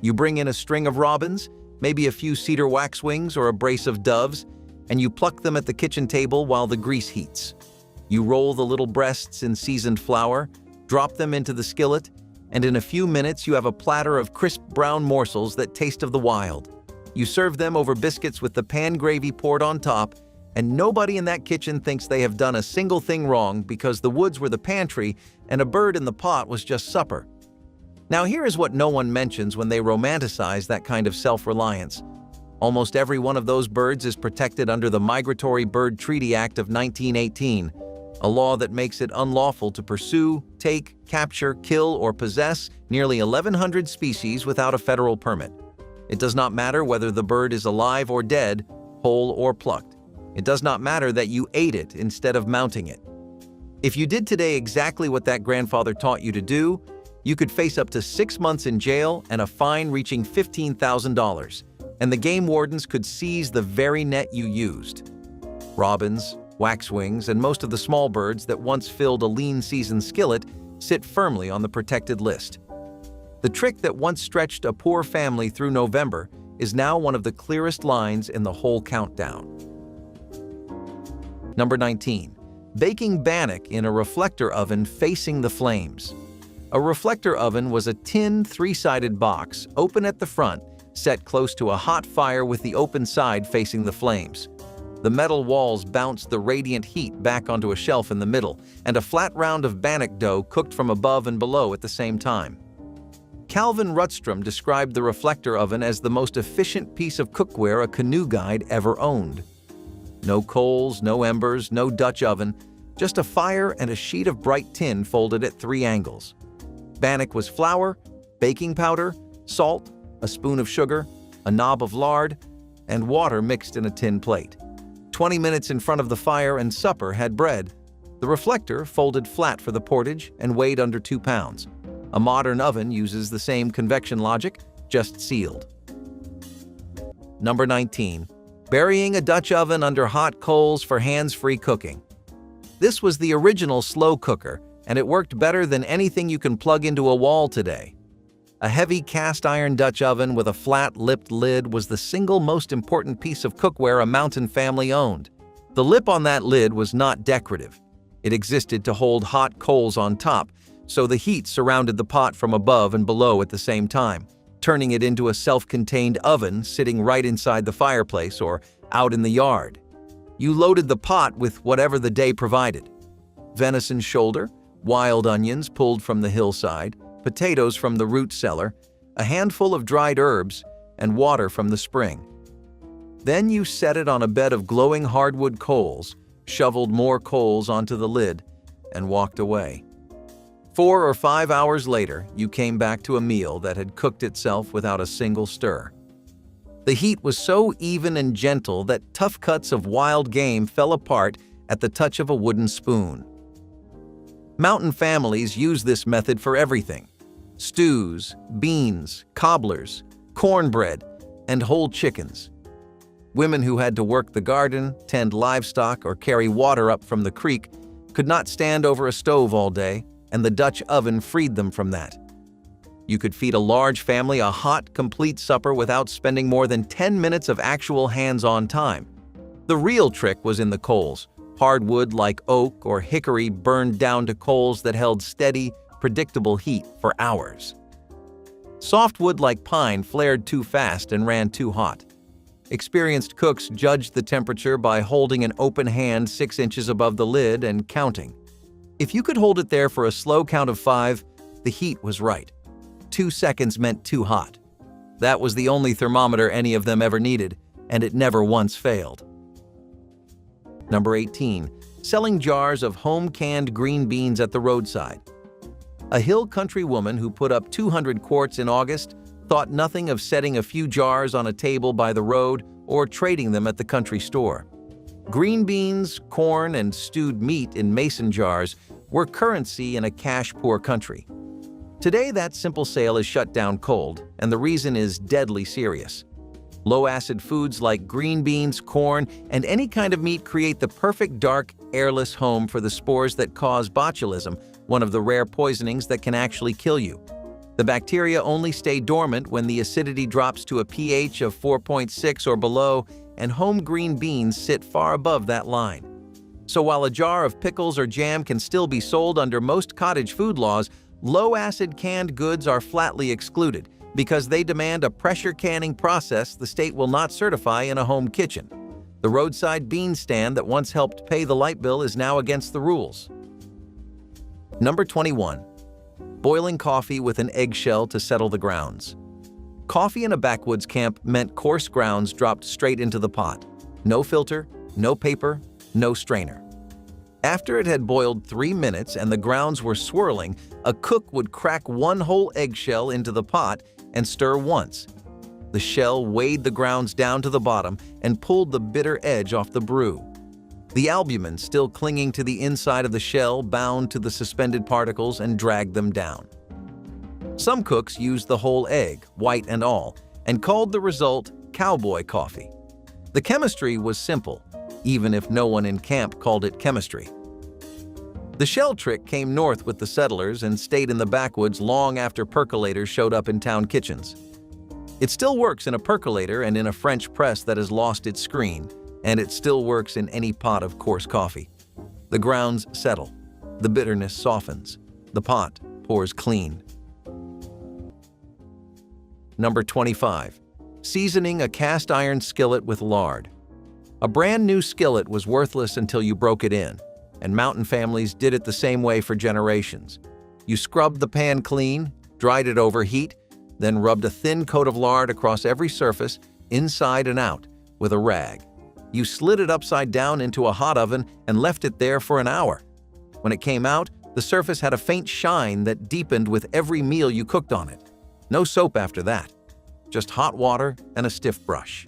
You bring in a string of robins, maybe a few cedar waxwings or a brace of doves, and you pluck them at the kitchen table while the grease heats. You roll the little breasts in seasoned flour, drop them into the skillet, and in a few minutes you have a platter of crisp brown morsels that taste of the wild. You serve them over biscuits with the pan gravy poured on top, and nobody in that kitchen thinks they have done a single thing wrong because the woods were the pantry and a bird in the pot was just supper. Now here is what no one mentions when they romanticize that kind of self-reliance. Almost every one of those birds is protected under the Migratory Bird Treaty Act of 1918, a law that makes it unlawful to pursue, take, capture, kill, or possess nearly 1,100 species without a federal permit. It does not matter whether the bird is alive or dead, whole or plucked. It does not matter that you ate it instead of mounting it. If you did today exactly what that grandfather taught you to do, you could face up to 6 months in jail and a fine reaching $15,000, and the game wardens could seize the very net you used. Robins, waxwings, and most of the small birds that once filled a lean seasoned skillet sit firmly on the protected list. The trick that once stretched a poor family through November is now one of the clearest lines in the whole countdown. Number 19. Baking bannock in a reflector oven facing the flames. A reflector oven was a tin, three-sided box, open at the front, set close to a hot fire with the open side facing the flames. The metal walls bounced the radiant heat back onto a shelf in the middle, and a flat round of bannock dough cooked from above and below at the same time. Calvin Rutstrom described the reflector oven as the most efficient piece of cookware a canoe guide ever owned. No coals, no embers, no Dutch oven, just a fire and a sheet of bright tin folded at 3 angles. Bannock was flour, baking powder, salt, a spoon of sugar, a knob of lard, and water mixed in a tin plate. 20 minutes in front of the fire and supper had bread. The reflector folded flat for the portage and weighed under 2 pounds. A modern oven uses the same convection logic, just sealed. Number 19. Burying a Dutch oven under hot coals for hands-free cooking. This was the original slow cooker, and it worked better than anything you can plug into a wall today. A heavy cast-iron Dutch oven with a flat-lipped lid was the single most important piece of cookware a mountain family owned. The lip on that lid was not decorative. It existed to hold hot coals on top, so the heat surrounded the pot from above and below at the same time, turning it into a self-contained oven sitting right inside the fireplace or out in the yard. You loaded the pot with whatever the day provided: venison shoulder, wild onions pulled from the hillside, potatoes from the root cellar, a handful of dried herbs, and water from the spring. Then you set it on a bed of glowing hardwood coals, shoveled more coals onto the lid, and walked away. 4 or 5 hours later, you came back to a meal that had cooked itself without a single stir. The heat was so even and gentle that tough cuts of wild game fell apart at the touch of a wooden spoon. Mountain families use this method for everything: stews, beans, cobblers, cornbread, and whole chickens. Women who had to work the garden, tend livestock, or carry water up from the creek could not stand over a stove all day, and the Dutch oven freed them from that. You could feed a large family a hot, complete supper without spending more than 10 minutes of actual hands-on time. The real trick was in the coals. Hardwood like oak or hickory burned down to coals that held steady, predictable heat for hours. Softwood like pine flared too fast and ran too hot. Experienced cooks judged the temperature by holding an open hand 6 inches above the lid and counting. If you could hold it there for a slow count of 5, the heat was right. 2 seconds meant too hot. That was the only thermometer any of them ever needed, and it never once failed. Number 18. Selling jars of home-canned green beans at the roadside. A hill country woman who put up 200 quarts in August thought nothing of setting a few jars on a table by the road or trading them at the country store. Green beans, corn, and stewed meat in mason jars were currency in a cash-poor country. Today, that simple sale is shut down cold, and the reason is deadly serious. Low-acid foods like green beans, corn, and any kind of meat create the perfect dark, airless home for the spores that cause botulism, one of the rare poisonings that can actually kill you. The bacteria only stay dormant when the acidity drops to a pH of 4.6 or below, and home green beans sit far above that line. So while a jar of pickles or jam can still be sold under most cottage food laws, low-acid canned goods are flatly excluded because they demand a pressure canning process the state will not certify in a home kitchen. The roadside bean stand that once helped pay the light bill is now against the rules. Number 21. Boiling coffee with an eggshell to settle the grounds. Coffee in a backwoods camp meant coarse grounds dropped straight into the pot. No filter, no paper, no strainer. After it had boiled 3 minutes and the grounds were swirling, a cook would crack one whole eggshell into the pot and stir once. The shell weighed the grounds down to the bottom and pulled the bitter edge off the brew. The albumin, still clinging to the inside of the shell, bound to the suspended particles and dragged them down. Some cooks used the whole egg, white and all, and called the result cowboy coffee. The chemistry was simple, even if no one in camp called it chemistry. The shell trick came north with the settlers and stayed in the backwoods long after percolators showed up in town kitchens. It still works in a percolator and in a French press that has lost its screen, and it still works in any pot of coarse coffee. The grounds settle, the bitterness softens, the pot pours clean. Number 25. Seasoning a cast iron skillet with lard. A brand new skillet was worthless until you broke it in, and mountain families did it the same way for generations. You scrubbed the pan clean, dried it over heat, then rubbed a thin coat of lard across every surface, inside and out, with a rag. You slid it upside down into a hot oven and left it there for an hour. When it came out, the surface had a faint shine that deepened with every meal you cooked on it. No soap after that, just hot water and a stiff brush.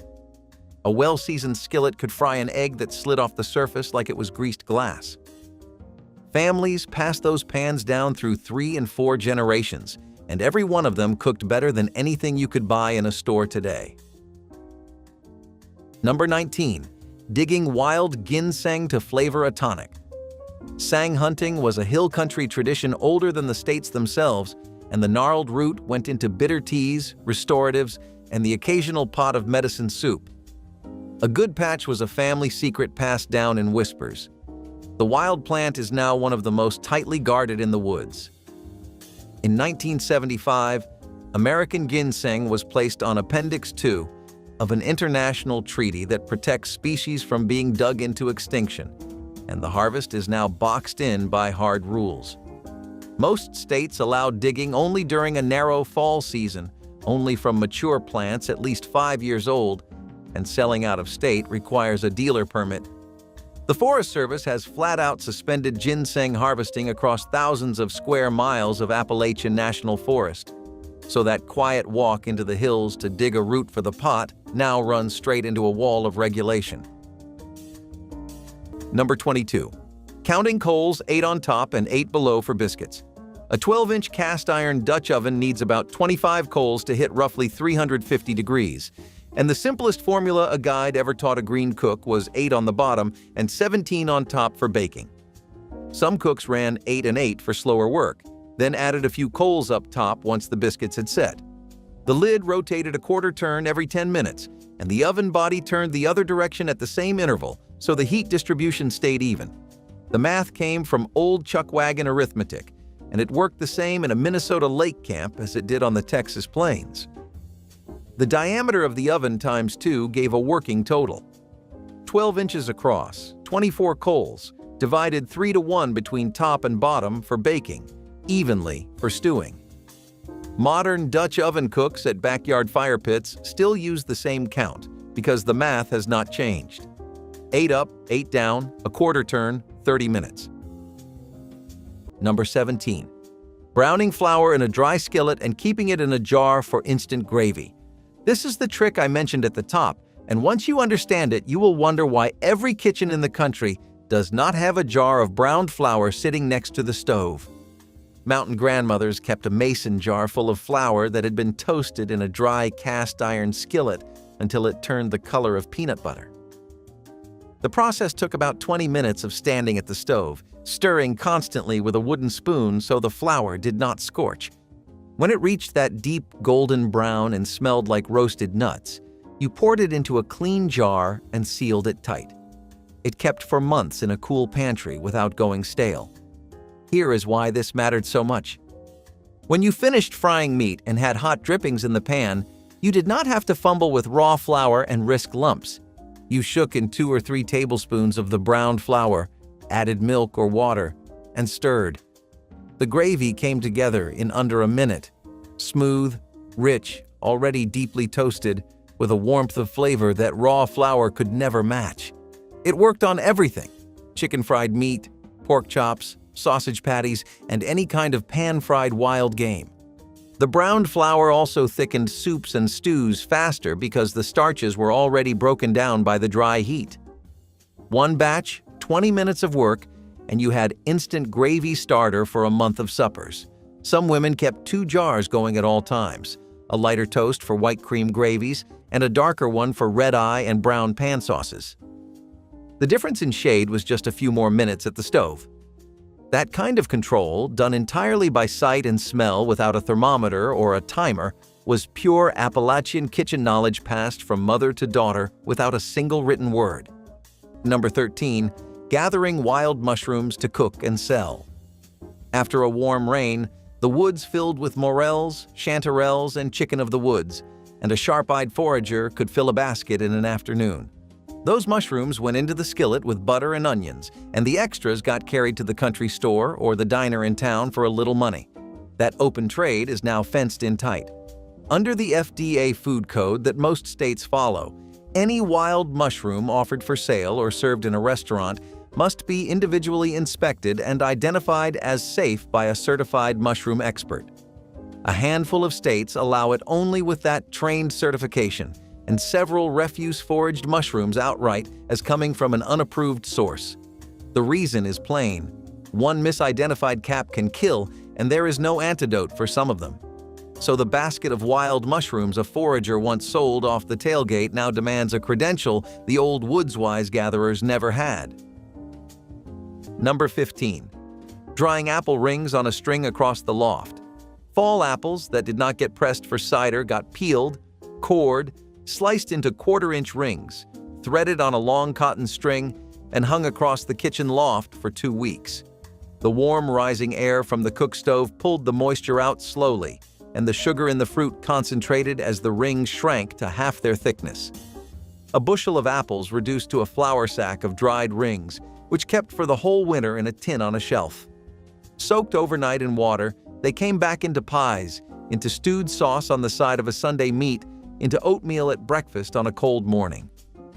A well-seasoned skillet could fry an egg that slid off the surface like it was greased glass. Families passed those pans down through 3 and 4 generations, and every one of them cooked better than anything you could buy in a store today. Number 19. Digging wild ginseng to flavor a tonic. Sang hunting was a hill country tradition older than the states themselves, and the gnarled root went into bitter teas, restoratives, and the occasional pot of medicine soup. A good patch was a family secret passed down in whispers. The wild plant is now one of the most tightly guarded in the woods. In 1975, American ginseng was placed on Appendix 2 of an international treaty that protects species from being dug into extinction, and the harvest is now boxed in by hard rules. Most states allow digging only during a narrow fall season, only from mature plants at least 5 years old, and selling out of state requires a dealer permit. The Forest Service has flat-out suspended ginseng harvesting across thousands of square miles of Appalachian National Forest, so that quiet walk into the hills to dig a root for the pot now runs straight into a wall of regulation. Number 22. Counting coals 8 on top and 8 below for biscuits. A 12-inch cast iron Dutch oven needs about 25 coals to hit roughly 350 degrees. And the simplest formula a guide ever taught a green cook was 8 on the bottom and 17 on top for baking. Some cooks ran 8 and 8 for slower work, then added a few coals up top once the biscuits had set. The lid rotated a quarter turn every 10 minutes, and the oven body turned the other direction at the same interval, so the heat distribution stayed even. The math came from old chuckwagon arithmetic, and it worked the same in a Minnesota lake camp as it did on the Texas plains. The diameter of the oven times 2 gave a working total. 12 inches across, 24 coals, divided 3 to 1 between top and bottom for baking, evenly for stewing. Modern Dutch oven cooks at backyard fire pits still use the same count because the math has not changed. 8 up, 8 down, a quarter turn, 30 minutes. Number 17. Browning flour in a dry skillet and keeping it in a jar for instant gravy. This is the trick I mentioned at the top, and once you understand it, you will wonder why every kitchen in the country does not have a jar of browned flour sitting next to the stove. Mountain grandmothers kept a mason jar full of flour that had been toasted in a dry cast iron skillet until it turned the color of peanut butter. The process took about 20 minutes of standing at the stove, stirring constantly with a wooden spoon so the flour did not scorch. When it reached that deep golden brown and smelled like roasted nuts, you poured it into a clean jar and sealed it tight. It kept for months in a cool pantry without going stale. Here is why this mattered so much. When you finished frying meat and had hot drippings in the pan, you did not have to fumble with raw flour and risk lumps. You shook in 2 or 3 tablespoons of the browned flour, added milk or water, and stirred. The gravy came together in under a minute, smooth, rich, already deeply toasted, with a warmth of flavor that raw flour could never match. It worked on everything: chicken fried meat, pork chops, sausage patties, and any kind of pan-fried wild game. The browned flour also thickened soups and stews faster because the starches were already broken down by the dry heat. One batch, 20 minutes of work, and you had instant gravy starter for a month of suppers. Some women kept 2 jars going at all times, a lighter toast for white cream gravies and a darker one for red eye and brown pan sauces. The difference in shade was just a few more minutes at the stove. That kind of control, done entirely by sight and smell without a thermometer or a timer, was pure Appalachian kitchen knowledge passed from mother to daughter without a single written word. Number 13. Gathering wild mushrooms to cook and sell. After a warm rain, the woods filled with morels, chanterelles, and chicken of the woods, and a sharp-eyed forager could fill a basket in an afternoon. Those mushrooms went into the skillet with butter and onions, and the extras got carried to the country store or the diner in town for a little money. That open trade is now fenced in tight. Under the FDA food code that most states follow, any wild mushroom offered for sale or served in a restaurant must be individually inspected and identified as safe by a certified mushroom expert. A handful of states allow it only with that trained certification, and several refuse foraged mushrooms outright as coming from an unapproved source. The reason is plain. One misidentified cap can kill, and there is no antidote for some of them. So the basket of wild mushrooms a forager once sold off the tailgate now demands a credential the old woods-wise gatherers never had. Number 15. Drying apple rings on a string across the loft. Fall apples that did not get pressed for cider got peeled, cored, sliced into quarter-inch rings, threaded on a long cotton string, and hung across the kitchen loft for 2 weeks. The warm, rising air from the cook stove pulled the moisture out slowly, and the sugar in the fruit concentrated as the rings shrank to half their thickness. A bushel of apples reduced to a flour sack of dried rings, which kept for the whole winter in a tin on a shelf. Soaked overnight in water, they came back into pies, into stewed sauce on the side of a Sunday meat, into oatmeal at breakfast on a cold morning.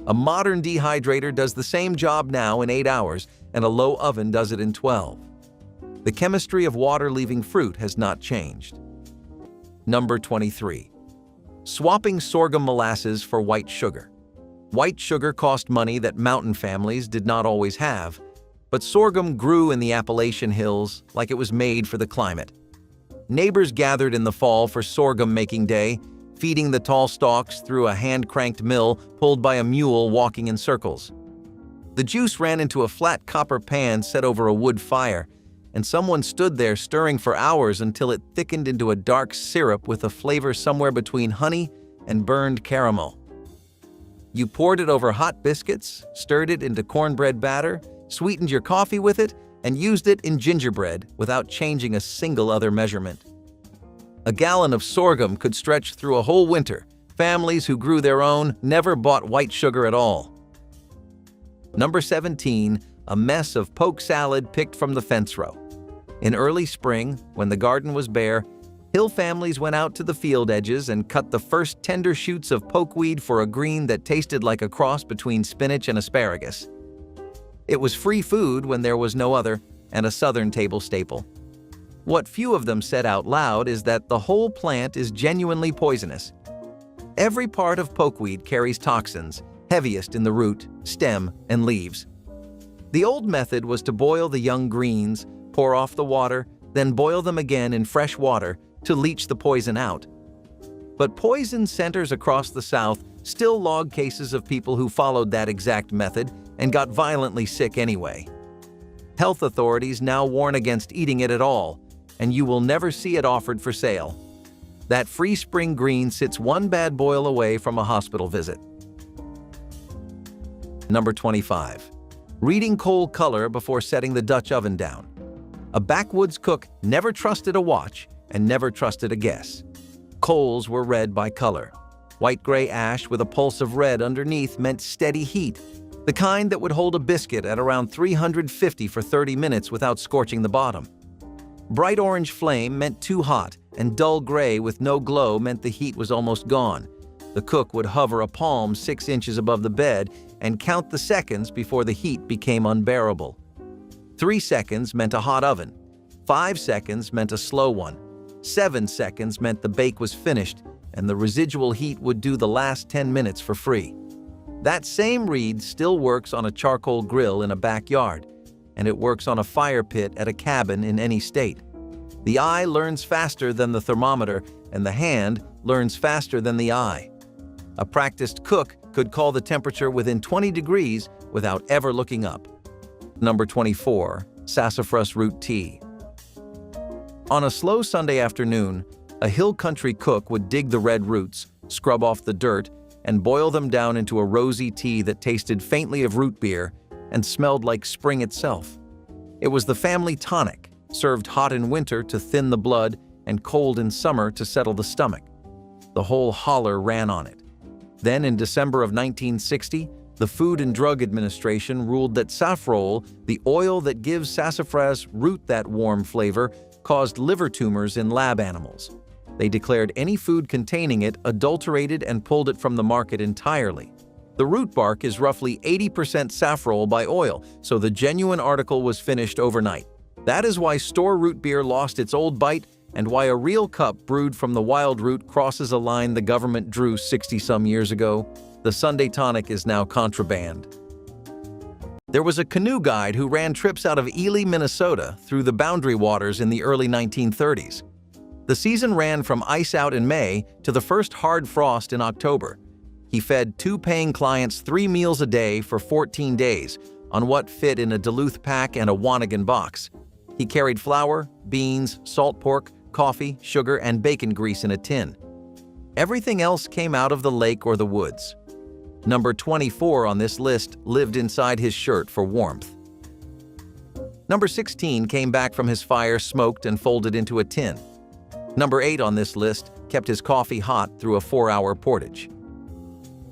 A modern dehydrator does the same job now in 8 hours, and a low oven does it in 12. The chemistry of water leaving fruit has not changed. Number 23. Swapping sorghum molasses for white sugar. White sugar cost money that mountain families did not always have, but sorghum grew in the Appalachian hills like it was made for the climate. Neighbors gathered in the fall for sorghum-making day, feeding the tall stalks through a hand-cranked mill pulled by a mule walking in circles. The juice ran into a flat copper pan set over a wood fire, and someone stood there stirring for hours until it thickened into a dark syrup with a flavor somewhere between honey and burned caramel. You poured it over hot biscuits, stirred it into cornbread batter, sweetened your coffee with it, and used it in gingerbread without changing a single other measurement. A gallon of sorghum could stretch through a whole winter. Families who grew their own never bought white sugar at all. Number 17, a mess of poke salad picked from the fence row. In early spring, when the garden was bare, hill families went out to the field edges and cut the first tender shoots of pokeweed for a green that tasted like a cross between spinach and asparagus. It was free food when there was no other, and a southern table staple. What few of them said out loud is that the whole plant is genuinely poisonous. Every part of pokeweed carries toxins, heaviest in the root, stem, and leaves. The old method was to boil the young greens, pour off the water, then boil them again in fresh water to leach the poison out. But poison centers across the South still log cases of people who followed that exact method and got violently sick anyway. Health authorities now warn against eating it at all, and you will never see it offered for sale. That free spring green sits one bad boil away from a hospital visit. Number 25. Reading coal color before setting the Dutch oven down. A backwoods cook never trusted a watch and never trusted a guess. Coals were red by color. White-gray ash with a pulse of red underneath meant steady heat, the kind that would hold a biscuit at around 350 for 30 minutes without scorching the bottom. Bright orange flame meant too hot, and dull gray with no glow meant the heat was almost gone. The cook would hover a palm 6 inches above the bed and count the seconds before the heat became unbearable. 3 seconds meant a hot oven. 5 seconds meant a slow one. 7 seconds meant the bake was finished, and the residual heat would do the last 10 minutes for free. That same reed still works on a charcoal grill in a backyard, and it works on a fire pit at a cabin in any state. The eye learns faster than the thermometer, and the hand learns faster than the eye. A practiced cook could call the temperature within 20 degrees without ever looking up. Number 24, sassafras root tea. On a slow Sunday afternoon, a hill country cook would dig the red roots, scrub off the dirt, and boil them down into a rosy tea that tasted faintly of root beer and smelled like spring itself. It was the family tonic, served hot in winter to thin the blood and cold in summer to settle the stomach. The whole holler ran on it. Then in December of 1960, the Food and Drug Administration ruled that saffrole, the oil that gives sassafras root that warm flavor, caused liver tumors in lab animals. They declared any food containing it adulterated and pulled it from the market entirely. The root bark is roughly 80% saffrole by oil, so the genuine article was finished overnight. That is why store root beer lost its old bite and why a real cup brewed from the wild root crosses a line the government drew 60-some years ago. The Sunday tonic is now contraband. There was a canoe guide who ran trips out of Ely, Minnesota through the Boundary Waters in the early 1930s. The season ran from ice out in May to the first hard frost in October. He fed 2 paying clients 3 meals a day for 14 days on what fit in a Duluth pack and a Wanigan box. He carried flour, beans, salt pork, coffee, sugar, and bacon grease in a tin. Everything else came out of the lake or the woods. Number 24 on this list lived inside his shirt for warmth. Number 16 came back from his fire smoked and folded into a tin. Number 8 on this list kept his coffee hot through a 4-hour portage.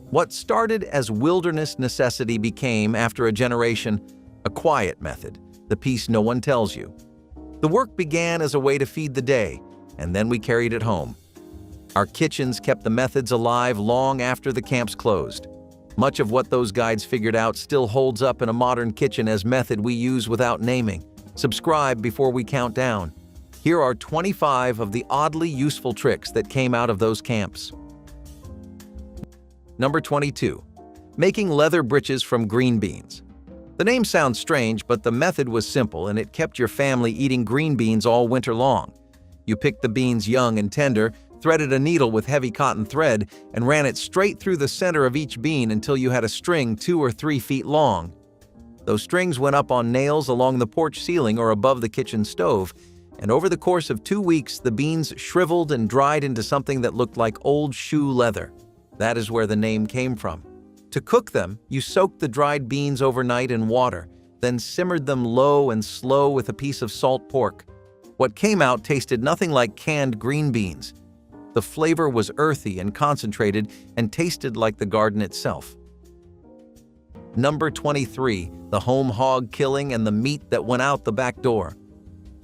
What started as wilderness necessity became, after a generation, a quiet method, the piece no one tells you. The work began as a way to feed the day, and then we carried it home. Our kitchens kept the methods alive long after the camps closed. Much of what those guides figured out still holds up in a modern kitchen as method we use without naming. Subscribe before we count down. Here are 25 of the oddly useful tricks that came out of those camps. Number 22. Making leather breeches from green beans. The name sounds strange, but the method was simple and it kept your family eating green beans all winter long. You picked the beans young and tender, threaded a needle with heavy cotton thread, and ran it straight through the center of each bean until you had a string 2 or 3 feet long. Those strings went up on nails along the porch ceiling or above the kitchen stove, and over the course of 2 weeks, the beans shriveled and dried into something that looked like old shoe leather. That is where the name came from. To cook them, you soaked the dried beans overnight in water, then simmered them low and slow with a piece of salt pork. What came out tasted nothing like canned green beans. The flavor was earthy and concentrated and tasted like the garden itself. Number 23, the home hog killing and the meat that went out the back door.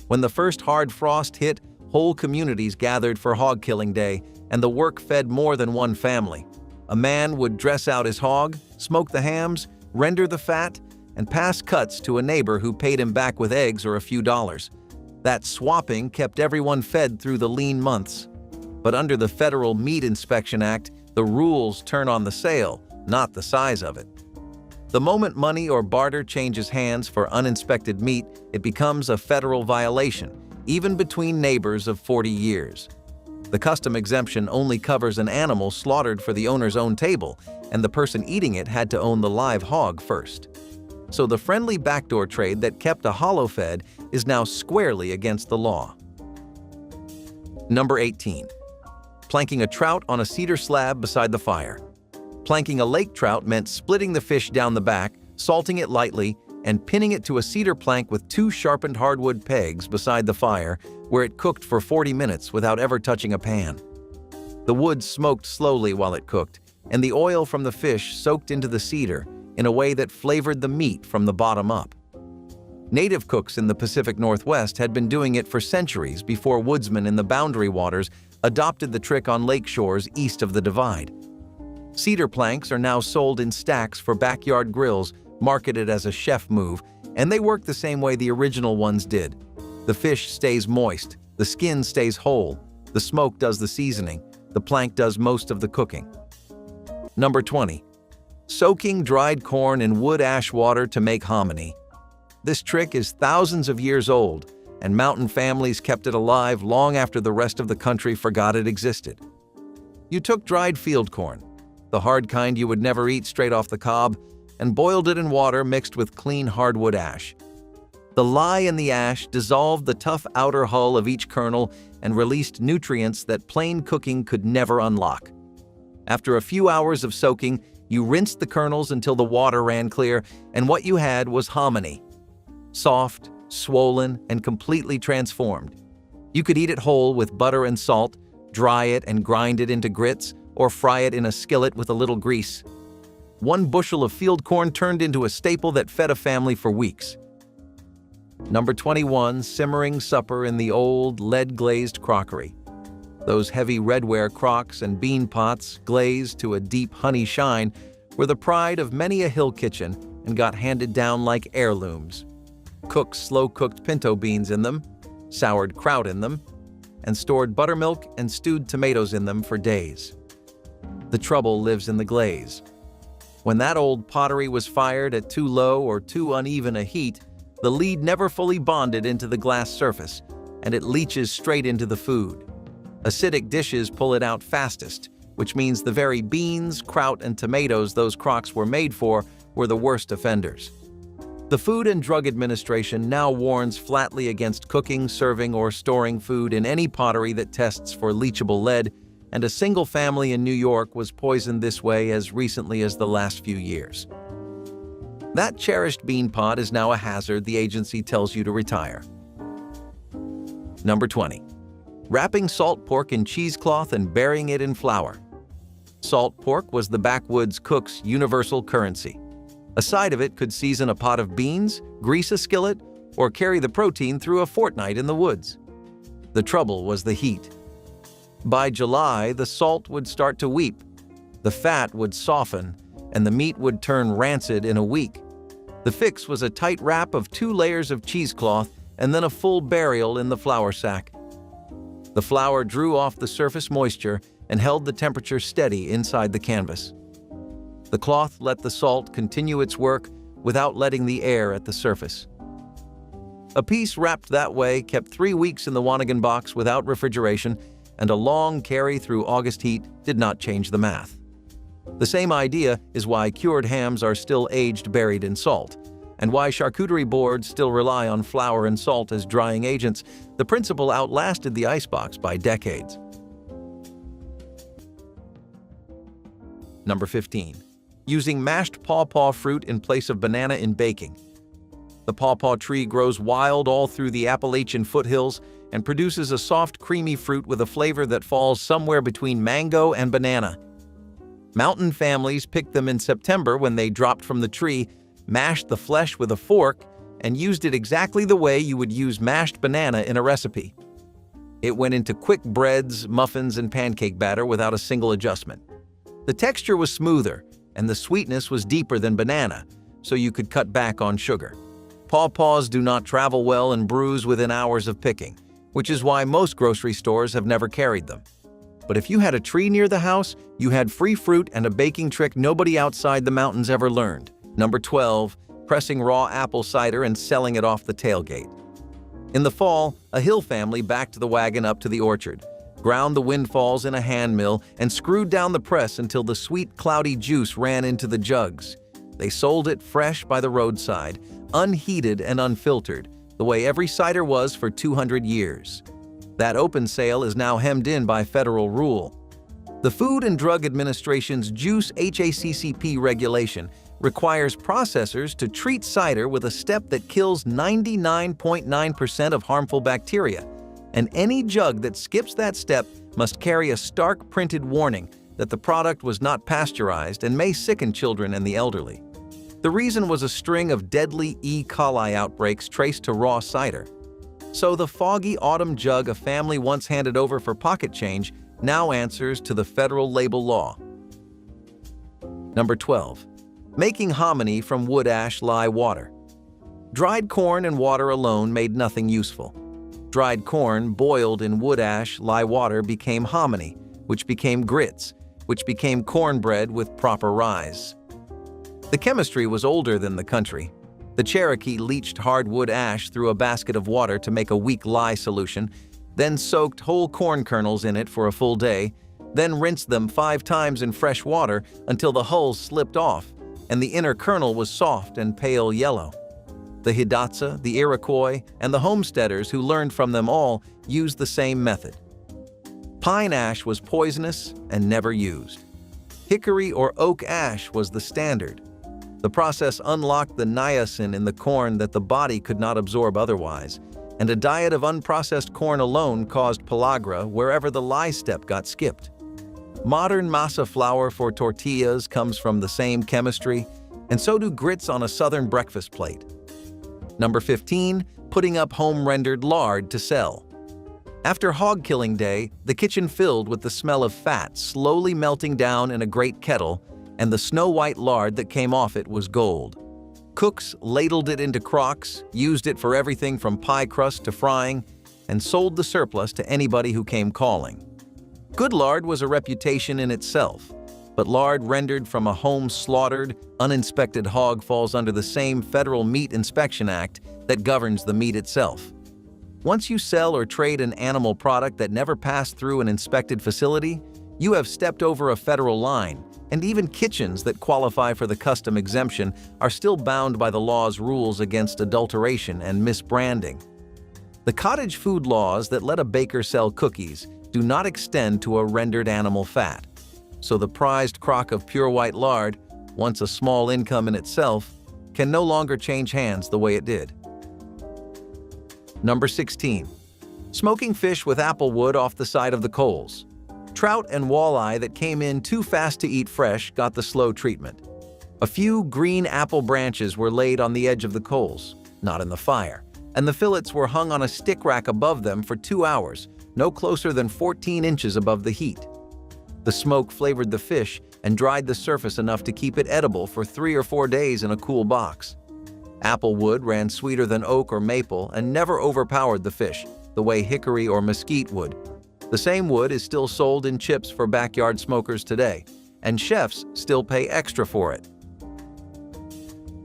When the first hard frost hit, whole communities gathered for hog killing day, and the work fed more than one family. A man would dress out his hog, smoke the hams, render the fat, and pass cuts to a neighbor who paid him back with eggs or a few dollars. That swapping kept everyone fed through the lean months. But under the Federal Meat Inspection Act, the rules turn on the sale, not the size of it. The moment money or barter changes hands for uninspected meat, it becomes a federal violation, even between neighbors of 40 years. The custom exemption only covers an animal slaughtered for the owner's own table, and the person eating it had to own the live hog first. So the friendly backdoor trade that kept a hollow fed is now squarely against the law. Number 18. Planking a trout on a cedar slab beside the fire. Planking a lake trout meant splitting the fish down the back, salting it lightly, and pinning it to a cedar plank with 2 sharpened hardwood pegs beside the fire, where it cooked for 40 minutes without ever touching a pan. The wood smoked slowly while it cooked, and the oil from the fish soaked into the cedar in a way that flavored the meat from the bottom up. Native cooks in the Pacific Northwest had been doing it for centuries before woodsmen in the Boundary Waters adopted the trick on lake shores east of the Divide. Cedar planks are now sold in stacks for backyard grills, marketed as a chef move, and they work the same way the original ones did. The fish stays moist, the skin stays whole, the smoke does the seasoning, the plank does most of the cooking. Number 20. Soaking dried corn in wood ash water to make hominy. This trick is thousands of years old, and mountain families kept it alive long after the rest of the country forgot it existed. You took dried field corn, the hard kind you would never eat straight off the cob, and boiled it in water mixed with clean hardwood ash. The lye in the ash dissolved the tough outer hull of each kernel and released nutrients that plain cooking could never unlock. After a few hours of soaking, you rinsed the kernels until the water ran clear, and what you had was hominy. Soft, swollen, and completely transformed. You could eat it whole with butter and salt, dry it and grind it into grits, or fry it in a skillet with a little grease. 1 bushel of field corn turned into a staple that fed a family for weeks. Number 21, simmering supper in the old lead-glazed crockery. Those heavy redware crocks and bean pots, glazed to a deep honey shine, were the pride of many a hill kitchen and got handed down like heirlooms. Cooks slow-cooked pinto beans in them, soured kraut in them, and stored buttermilk and stewed tomatoes in them for days. The trouble lives in the glaze. When that old pottery was fired at too low or too uneven a heat, the lead never fully bonded into the glass surface, and it leaches straight into the food. Acidic dishes pull it out fastest, which means the very beans, kraut, and tomatoes those crocks were made for were the worst offenders. The Food and Drug Administration now warns flatly against cooking, serving, or storing food in any pottery that tests for leachable lead, and a single family in New York was poisoned this way as recently as the last few years. That cherished bean pot is now a hazard the agency tells you to retire. Number 20. Wrapping salt pork in cheesecloth and burying it in flour. Salt pork was the backwoods cook's universal currency. A side of it could season a pot of beans, grease a skillet, or carry the protein through a fortnight in the woods. The trouble was the heat. By July, the salt would start to weep, the fat would soften, and the meat would turn rancid in a week. The fix was a tight wrap of 2 layers of cheesecloth and then a full burial in the flour sack. The flour drew off the surface moisture and held the temperature steady inside the canvas. The cloth let the salt continue its work without letting the air at the surface. A piece wrapped that way kept 3 weeks in the Wanigan box without refrigeration, and a long carry through August heat did not change the math. The same idea is why cured hams are still aged buried in salt, and why charcuterie boards still rely on flour and salt as drying agents. The principle outlasted the icebox by decades. Number 15. Using mashed pawpaw fruit in place of banana in baking. The pawpaw tree grows wild all through the Appalachian foothills and produces a soft, creamy fruit with a flavor that falls somewhere between mango and banana. Mountain families picked them in September when they dropped from the tree, mashed the flesh with a fork, and used it exactly the way you would use mashed banana in a recipe. It went into quick breads, muffins, and pancake batter without a single adjustment. The texture was smoother, and the sweetness was deeper than banana, so you could cut back on sugar. Pawpaws do not travel well and bruise within hours of picking, which is why most grocery stores have never carried them. But if you had a tree near the house, you had free fruit and a baking trick nobody outside the mountains ever learned. Number 12. Pressing raw apple cider and selling it off the tailgate. In the fall, a Hill family backed the wagon up to the orchard, ground the windfalls in a hand mill, and screwed down the press until the sweet, cloudy juice ran into the jugs. They sold it fresh by the roadside, unheated and unfiltered, the way every cider was for 200 years. That open sale is now hemmed in by federal rule. The Food and Drug Administration's Juice HACCP regulation requires processors to treat cider with a step that kills 99.9% of harmful bacteria, and any jug that skips that step must carry a stark printed warning that the product was not pasteurized and may sicken children and the elderly. The reason was a string of deadly E. coli outbreaks traced to raw cider. So the foggy autumn jug a family once handed over for pocket change now answers to the federal label law. Number 12. Making hominy from wood ash lye water. Dried corn and water alone made nothing useful. Dried corn boiled in wood ash lye water became hominy, which became grits, which became cornbread with proper rise. The chemistry was older than the country. The Cherokee leached hardwood ash through a basket of water to make a weak lye solution, then soaked whole corn kernels in it for a full day, then rinsed them 5 times in fresh water until the hulls slipped off and the inner kernel was soft and pale yellow. The Hidatsa, the Iroquois, and the homesteaders who learned from them all used the same method. Pine ash was poisonous and never used. Hickory or oak ash was the standard. The process unlocked the niacin in the corn that the body could not absorb otherwise, and a diet of unprocessed corn alone caused pellagra wherever the lye step got skipped. Modern masa flour for tortillas comes from the same chemistry, and so do grits on a southern breakfast plate. Number 15. Putting up home-rendered lard to sell. After hog killing day, the kitchen filled with the smell of fat slowly melting down in a great kettle, and the snow-white lard that came off it was gold. Cooks ladled it into crocks, used it for everything from pie crust to frying, and sold the surplus to anybody who came calling. Good lard was a reputation in itself, but lard rendered from a home-slaughtered, uninspected hog falls under the same Federal Meat Inspection Act that governs the meat itself. Once you sell or trade an animal product that never passed through an inspected facility, you have stepped over a federal line, and even kitchens that qualify for the custom exemption are still bound by the law's rules against adulteration and misbranding. The cottage food laws that let a baker sell cookies do not extend to a rendered animal fat. So the prized crock of pure white lard, once a small income in itself, can no longer change hands the way it did. Number 16. Smoking fish with apple wood off the side of the coals. Trout and walleye that came in too fast to eat fresh got the slow treatment. A few green apple branches were laid on the edge of the coals, not in the fire, and the fillets were hung on a stick rack above them for 2 hours, no closer than 14 inches above the heat. The smoke flavored the fish and dried the surface enough to keep it edible for 3 or 4 days in a cool box. Apple wood ran sweeter than oak or maple and never overpowered the fish, the way hickory or mesquite would. The same wood is still sold in chips for backyard smokers today, and chefs still pay extra for it.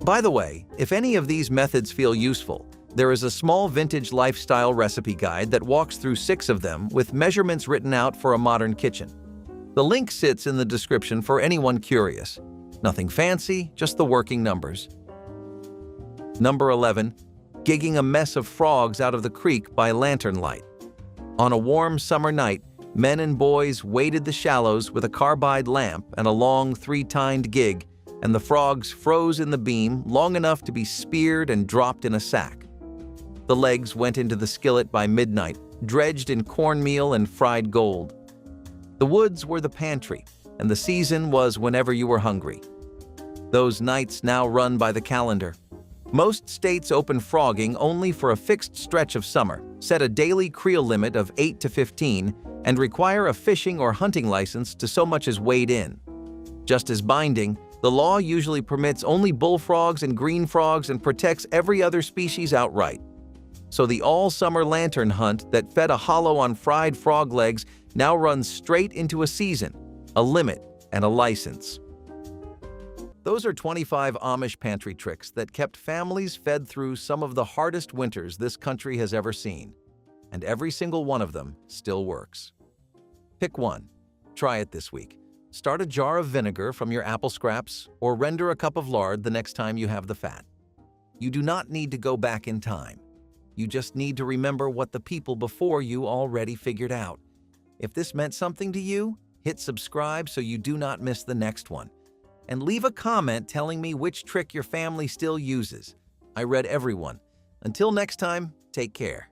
By the way, if any of these methods feel useful, There is a small vintage lifestyle recipe guide that walks through 6 of them with measurements written out for a modern kitchen. The link sits in the description for anyone curious. Nothing fancy, just the working numbers. Number 11. Gigging a mess of frogs out of the creek by lantern light. On a warm summer night, men and boys waded the shallows with a carbide lamp and a long 3-tined gig, and the frogs froze in the beam long enough to be speared and dropped in a sack. The legs went into the skillet by midnight, dredged in cornmeal and fried gold. The woods were the pantry, and the season was whenever you were hungry. Those nights now run by the calendar. Most states open frogging only for a fixed stretch of summer, set a daily creel limit of 8 to 15, and require a fishing or hunting license to so much as wade in. Just as binding, the law usually permits only bullfrogs and green frogs and protects every other species outright. So the all-summer lantern hunt that fed a hollow on fried frog legs now runs straight into a season, a limit, and a license. Those are 25 Amish pantry tricks that kept families fed through some of the hardest winters this country has ever seen. And every single one of them still works. Pick one. Try it this week. Start a jar of vinegar from your apple scraps or render a cup of lard the next time you have the fat. You do not need to go back in time. You just need to remember what the people before you already figured out. If this meant something to you, hit subscribe so you do not miss the next one. And leave a comment telling me which trick your family still uses. I read everyone. Until next time, take care.